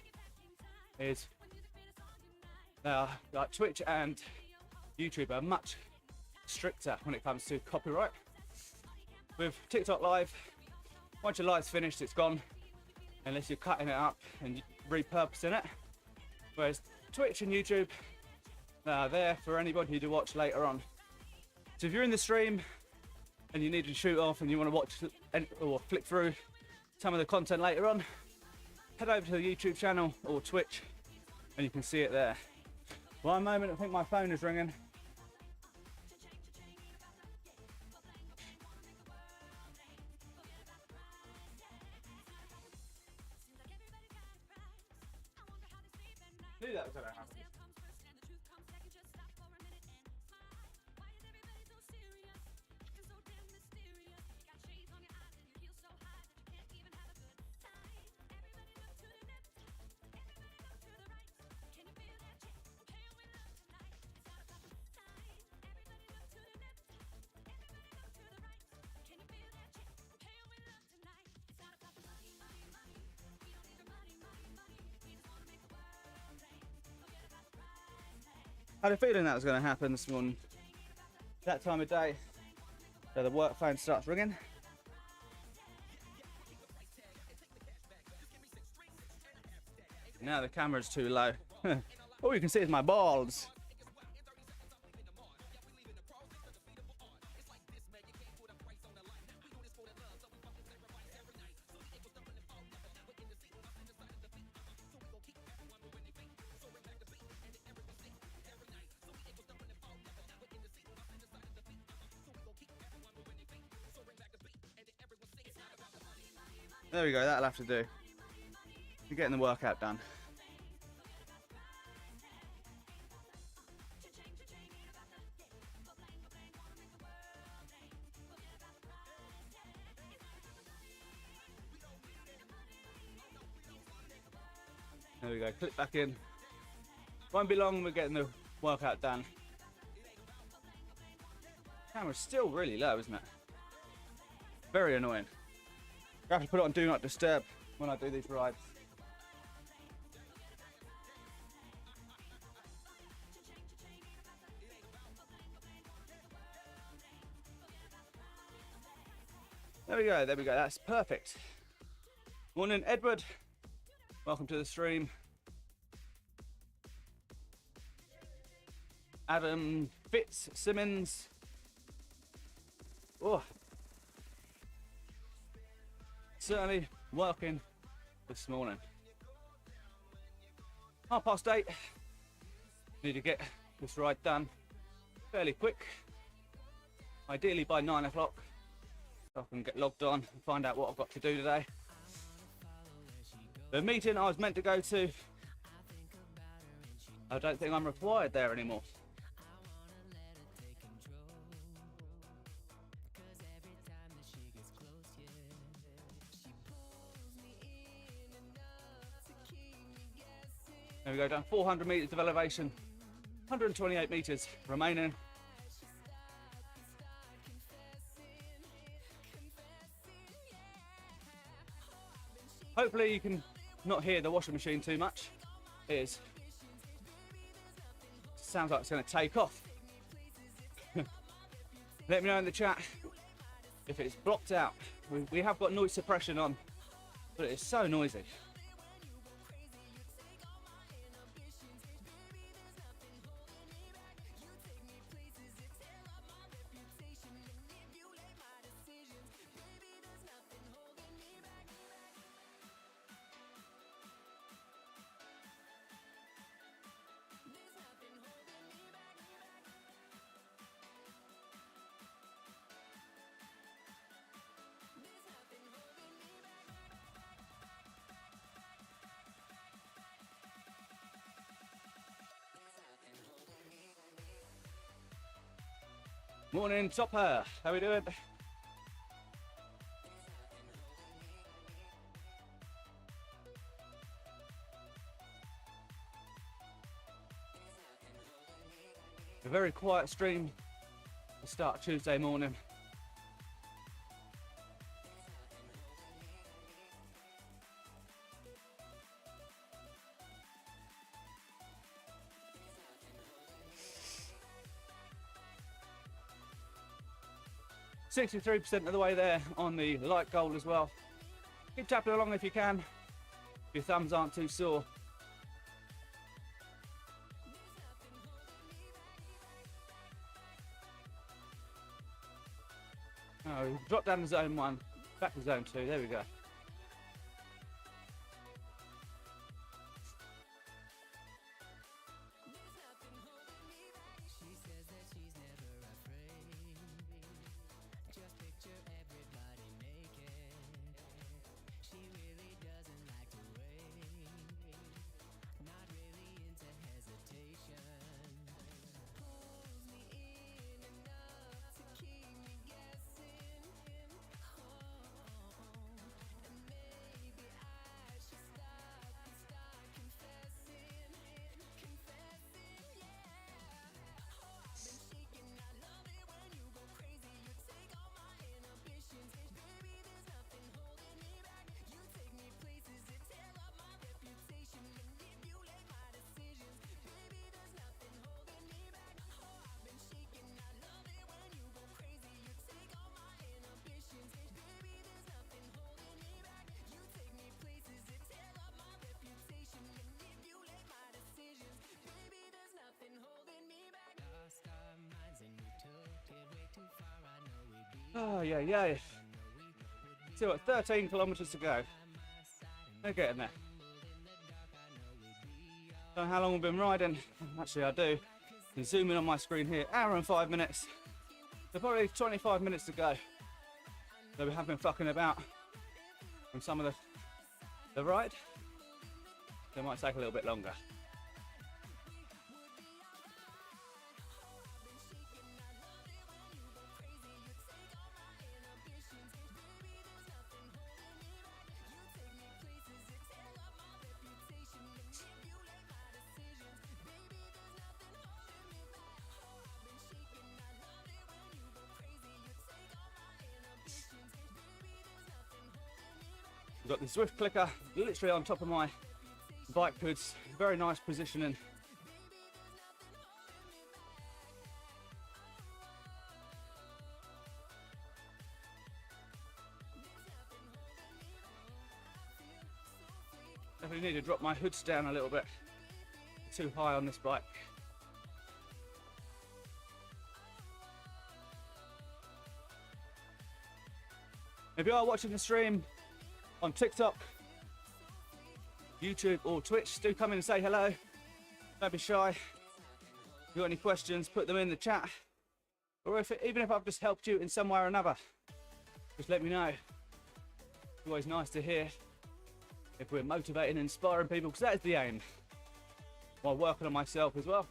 is like Twitch and YouTube are much stricter when it comes to copyright. With TikTok Live, once your light's finished, it's gone, unless you're cutting it up and repurposing it. Whereas Twitch and YouTube are there for anybody to watch later on. So if you're in the stream and you need to shoot off and you want to watch or flick through some of the content later on, head over to the YouTube channel or Twitch and you can see it there. One moment, I think my phone is ringing. Knew that was gonna happen. I had a feeling that was going to happen this morning. That time of day, so the work phone starts ringing. Now the camera's too low. All you can see is my balls. There we go, that'll have to do. You're getting the workout done. There we go, click back in. Won't be long, we're getting the workout done. Camera's still really low, isn't it? Very annoying. I have to put it on Do Not Disturb when I do these rides. There we go, that's perfect. Morning, Edward. Welcome to the stream. Adam Fitzsimmons. Oh, certainly working this morning. 8:30. Need to get this ride done fairly quick. Ideally by 9 o'clock. So I can get logged on and find out what I've got to do today. The meeting I was meant to go to, I don't think I'm required there anymore. There we go, down 400 metres of elevation, 128 metres remaining. Hopefully you can not hear the washing machine too much. It sounds like it's going to take off. Let me know in the chat if it's blocked out. We have got noise suppression on, but it's so noisy. Morning, Topper. How we doing? A very quiet stream to start Tuesday morning. .63% of the way there on the light gold as well. Keep tapping along if you can, if your thumbs aren't too sore. Oh, drop down to zone 1, back to zone 2, there we go. Oh, yeah. Still at 13 kilometres to go. They're getting there. Don't know how long we've been riding. Actually, I do. You can zoom in on my screen here. Hour and 5 minutes. So probably 25 minutes to go. So we have been fucking about on some of the ride. So it might take a little bit longer. We've got the Zwift clicker literally on top of my bike hoods. Very nice positioning. Definitely need to drop my hoods down a little bit. Too high on this bike. If you are watching the stream on TikTok, YouTube or Twitch, do come in and say hello. Don't be shy. If you've got any questions, put them in the chat. Or even if I've just helped you in some way or another, just let me know. It's always nice to hear if we're motivating and inspiring people, because that is the aim, while working on myself as well.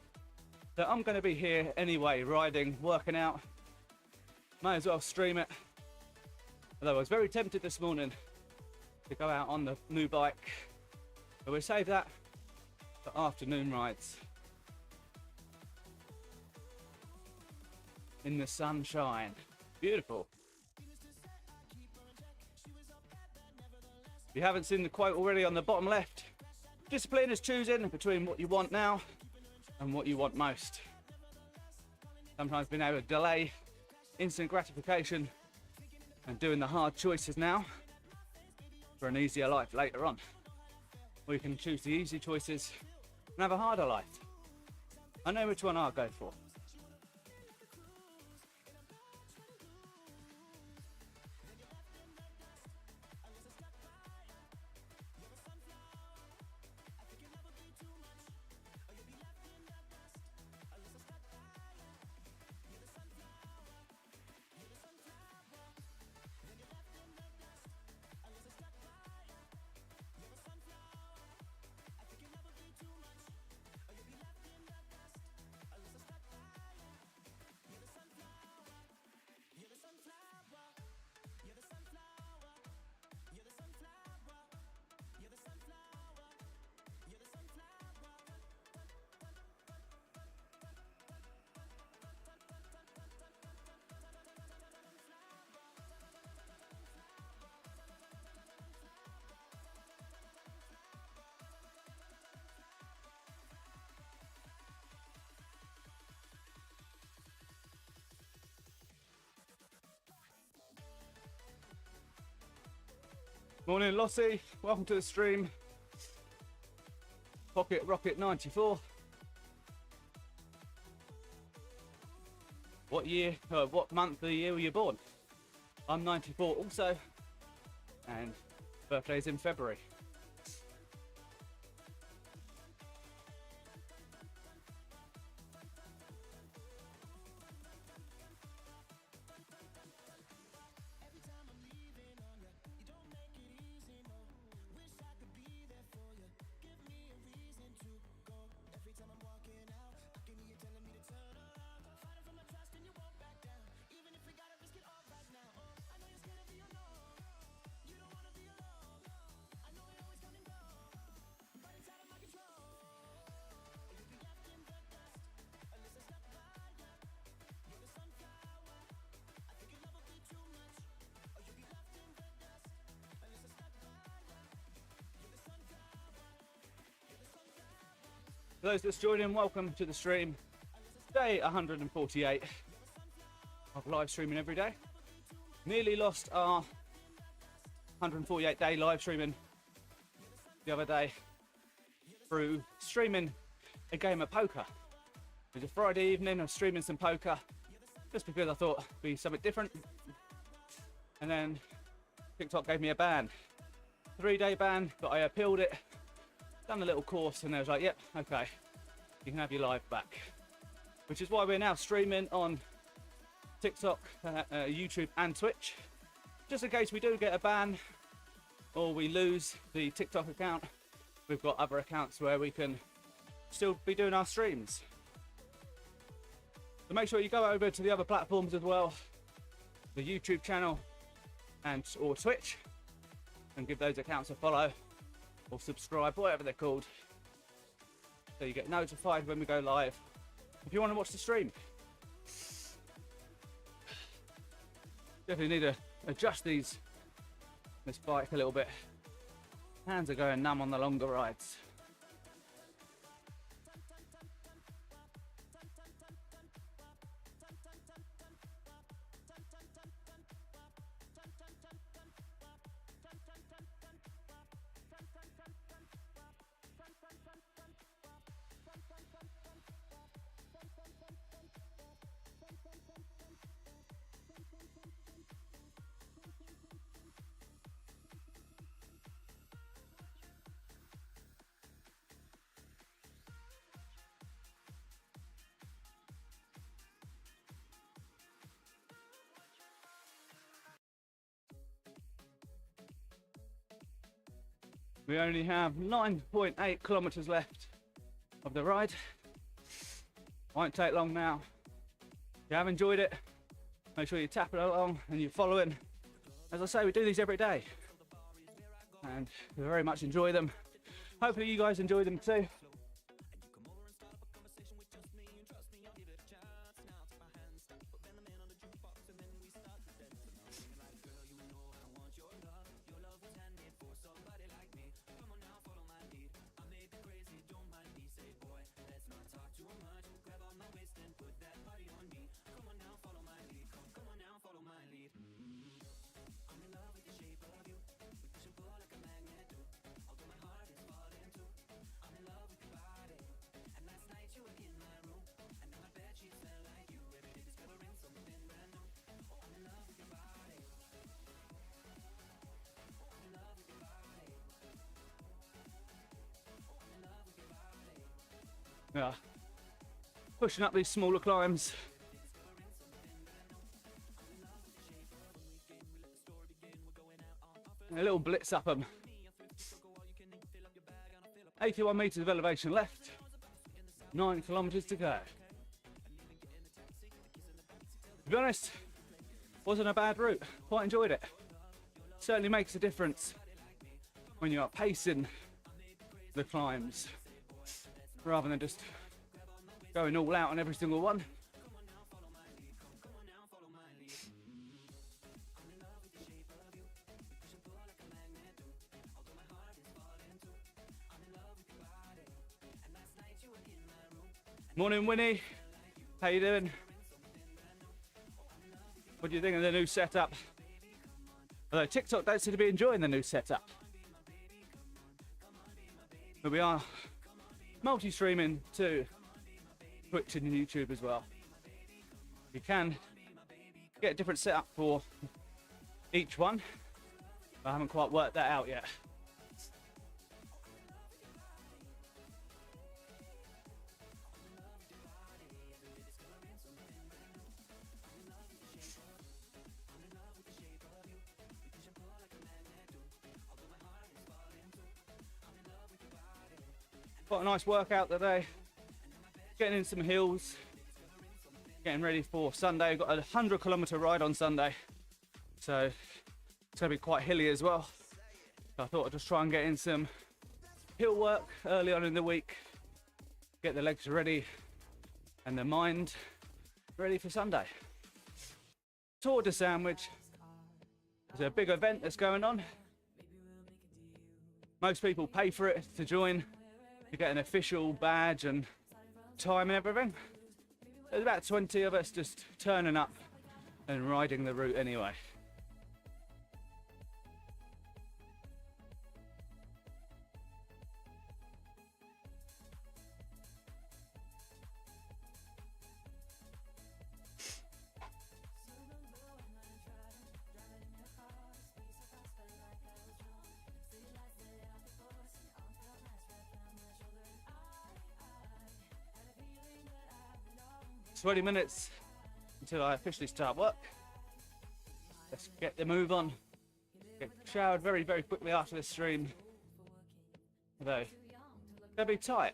So I'm going to be here anyway, riding, working out. Might as well stream it. Although I was very tempted this morning to go out on the new bike, but we'll save that for afternoon rides in the sunshine. Beautiful. If you haven't seen the quote already on the bottom left, discipline is choosing between what you want now and what you want most. Sometimes being able to delay instant gratification and doing the hard choices now for an easier life later on. Or you can choose the easy choices and have a harder life. I know which one I'll go for. Morning, Lossie. Welcome to the stream. Pocket Rocket 94. What year, what month of the year were you born? I'm 94 also, and birthday's in February. For those that's joining, welcome to the stream. Day 148 of live streaming every day. Nearly lost our 148 day live streaming the other day through streaming a game of poker. It was a Friday evening, I was streaming some poker just because I thought it'd be something different. And then TikTok gave me a ban. 3-day ban, but I appealed it. Done a little course and I was like, yep, okay, you can have your live back. Which is why we're now streaming on TikTok, YouTube and Twitch. Just in case we do get a ban or we lose the TikTok account, we've got other accounts where we can still be doing our streams. So make sure you go over to the other platforms as well, the YouTube channel or Twitch, and give those accounts a follow. Or subscribe, whatever they're called, so you get notified when we go live if you want to watch the stream. Definitely need to adjust this bike a little bit. Hands are going numb on the longer rides. We only have 9.8 kilometers left of the ride. Won't take long now. If you have enjoyed it, make sure you tap it along and you're following. As I say, we do these every day and we very much enjoy them. Hopefully you guys enjoy them too. Yeah, pushing up these smaller climbs. And a little blitz up them. 81 meters of elevation left, 9 kilometers to go. To be honest, wasn't a bad route, quite enjoyed it. Certainly makes a difference when you are pacing the climbs, rather than just going all out on every single one. Morning, Winnie. How you doing? What do you think of the new setup? Although TikTok don't seem to be enjoying the new setup. But we are multi-streaming to Twitch and YouTube as well. You can get a different setup for each one, but I haven't quite worked that out yet. Got a nice workout today, getting in some hills, getting ready for Sunday. Got a 100-kilometer ride on Sunday, so it's going to be quite hilly as well. So I thought I'd just try and get in some hill work early on in the week, get the legs ready and the mind ready for Sunday. Tour de Sandwich is a big event that's going on. Most people pay for it to join. You get an official badge and time and everything. There's about 20 of us just turning up and riding the route anyway. It's 20 minutes until I officially start work. Let's get the move on. Get showered very, very quickly after this stream. Although, they'll be tight.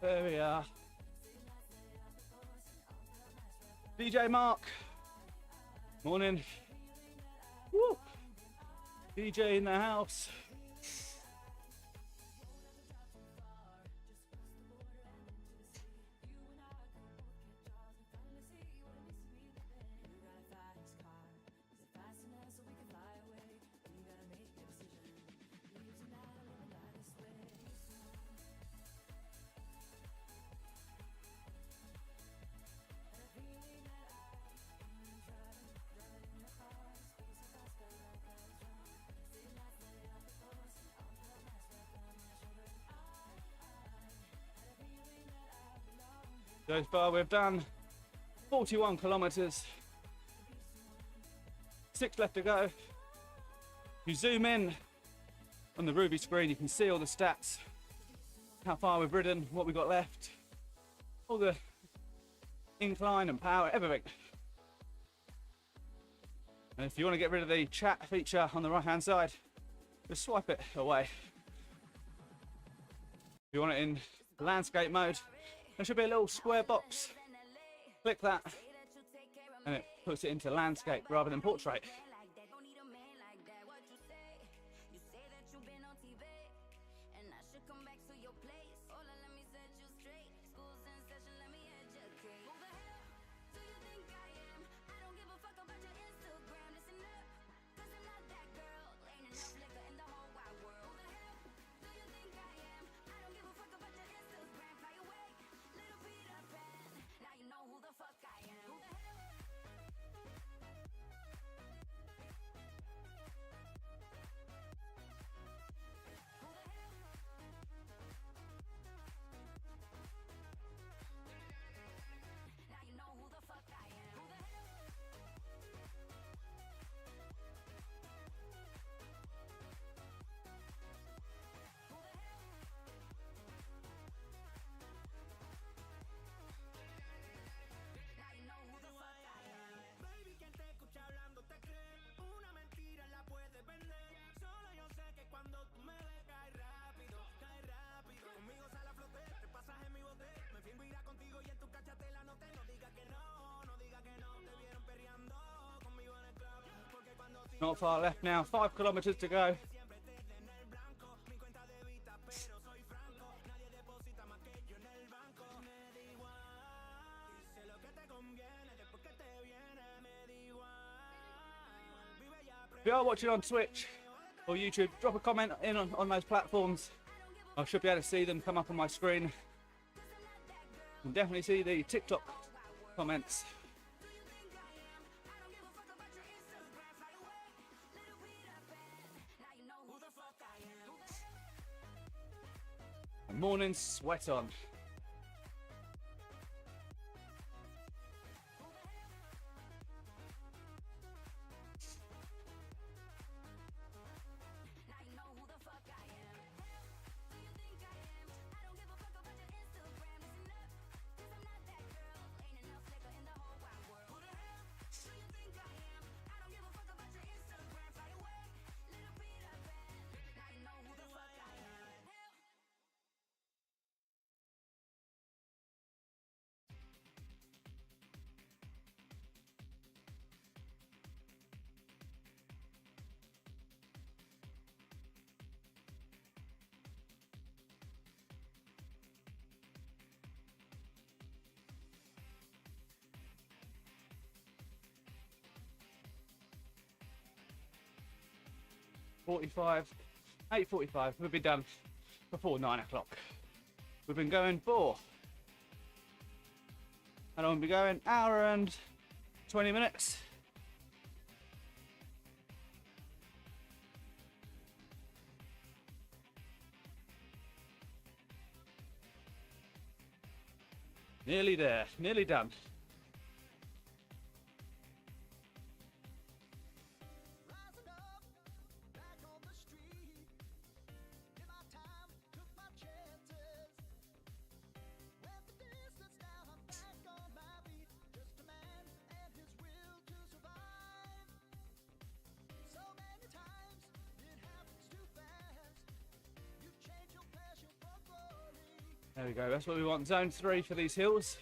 There we are. DJ Mark. Morning. Woo. DJ in the house. So far we've done 41 kilometers, 6 left to go. If you zoom in on the Ruby screen, you can see all the stats, how far we've ridden, what we've got left, all the incline and power, everything. And if you want to get rid of the chat feature on the right hand side, just swipe it away. If you want it in landscape mode, there should be a little square box. Click that and it puts it into landscape rather than portrait. Not far left now, 5 kilometers to go. If you are watching on Twitch or YouTube, drop a comment in on those platforms. I should be able to see them come up on my screen. You can definitely see the TikTok comments. Morning sweat on. .45, 8:45. We'll be done before 9 o'clock. We've been going for, and I'll be going hour and 20 minutes. Nearly there, nearly done. There we go, that's what we want. Zone 3 for these hills.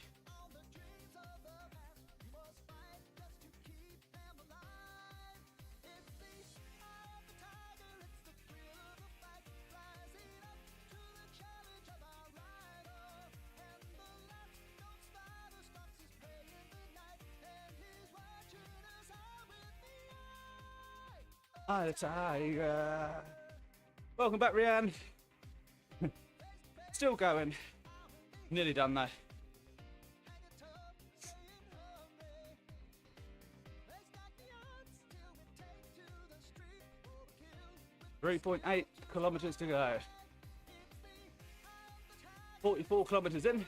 Hi, the tiger. Welcome back, Rianne. Still going. Nearly done though. 3.8 kilometers to go. 44 kilometers in.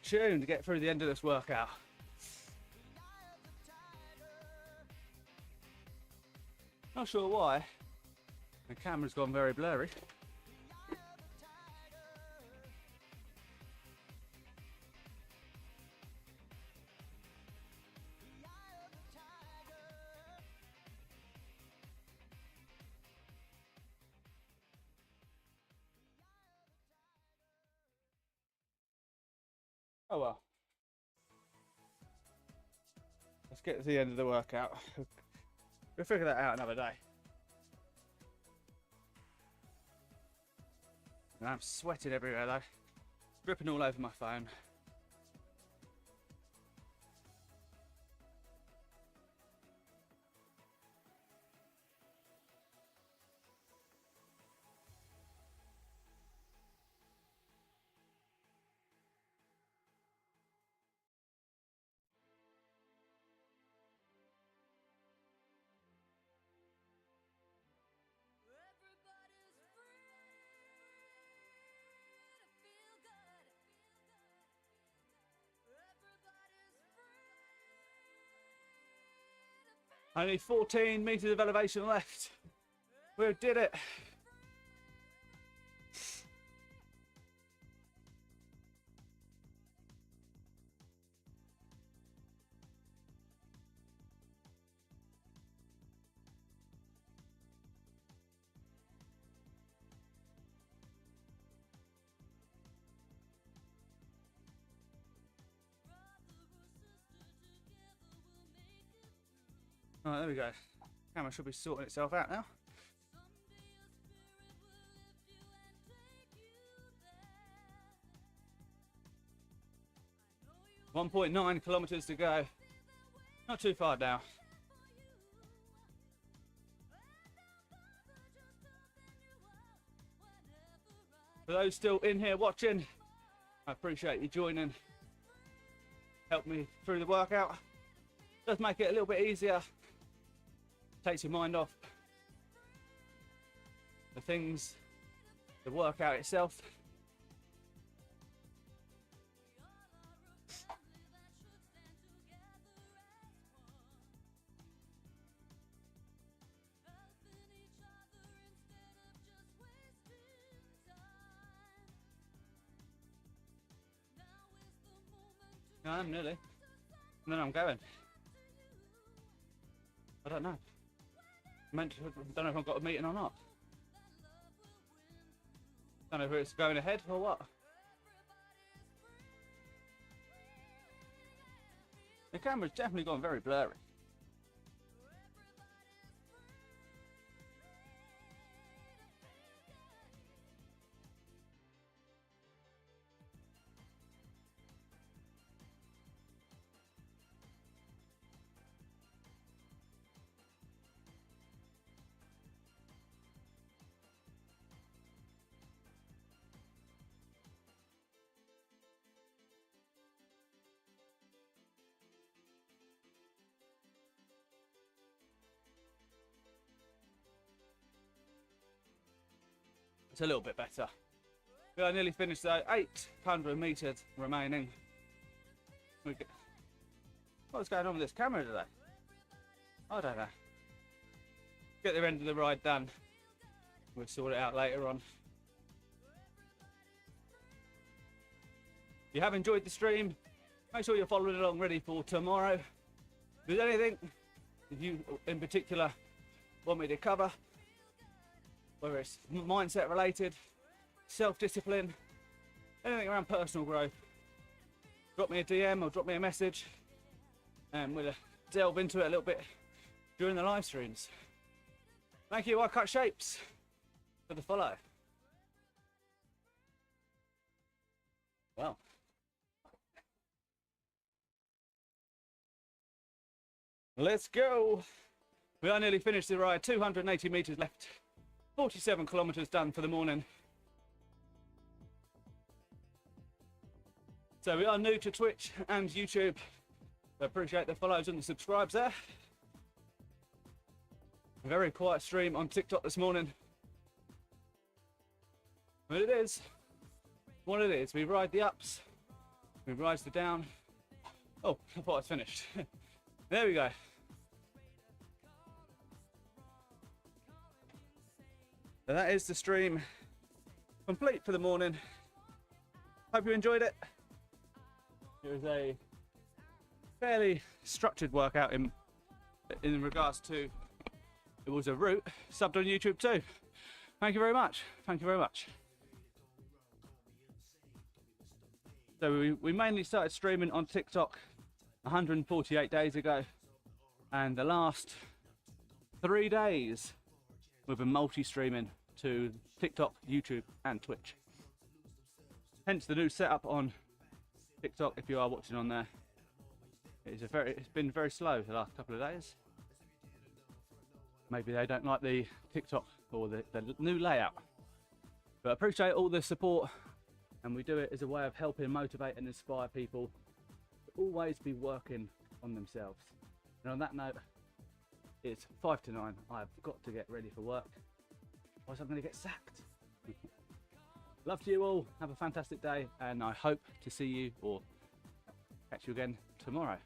tune to get through the end of this workout. Not sure why. The camera's gone very blurry. Oh well. Let's get to the end of the workout. We'll figure that out another day. And I'm sweating everywhere though. Dripping all over my phone. Only 14 meters of elevation left. We did it. Right, there we go. Camera should be sorting itself out now. .9 kilometers to go. Not too far now. For those still in here watching, I appreciate you joining. Help me through the workout. Does make it a little bit easier. Takes your mind off the things, the workout itself. I'm nearly. And then I'm going. I don't know. Don't know if I've got a meeting or not. Don't know if it's going ahead or what. The camera's definitely gone very blurry. It's a little bit better. We are nearly finished though. 800 meters remaining. What's going on with this camera today? I don't know. Get the end of the ride done. We'll sort it out later on. If you have enjoyed the stream, make sure you're following along ready for tomorrow. If there's anything you in particular want me to cover, whether it's mindset related, self-discipline, anything around personal growth, drop me a DM or drop me a message and we'll delve into it a little bit during the live streams. Thank you, I Cut Shapes, for the follow. Well. Let's go. We are nearly finished the ride, 280 meters left. 47 kilometers done for the morning. So we are new to Twitch and YouTube. I appreciate the follows and the subscribes there. A very quiet stream on TikTok this morning. But it is what it is. We ride the ups We rise the down. Oh, I thought I was finished. There we go. So that is the stream complete for the morning. Hope you enjoyed it. It was a fairly structured workout in regards to, it was a route subbed on YouTube too. Thank you very much. Thank you very much. So we mainly started streaming on TikTok 148 days ago, and the last 3 days we've been multi-streaming to TikTok, YouTube and Twitch. Hence the new setup on TikTok. If you are watching on there, it's been very slow the last couple of days. Maybe they don't like the TikTok or the new layout, but I appreciate all the support, and we do it as a way of helping motivate and inspire people to always be working on themselves. And on that note, it's 5 to 9. I've got to get ready for work, or else I'm going to get sacked. Love to you all. Have a fantastic day, and I hope to see you or catch you again tomorrow.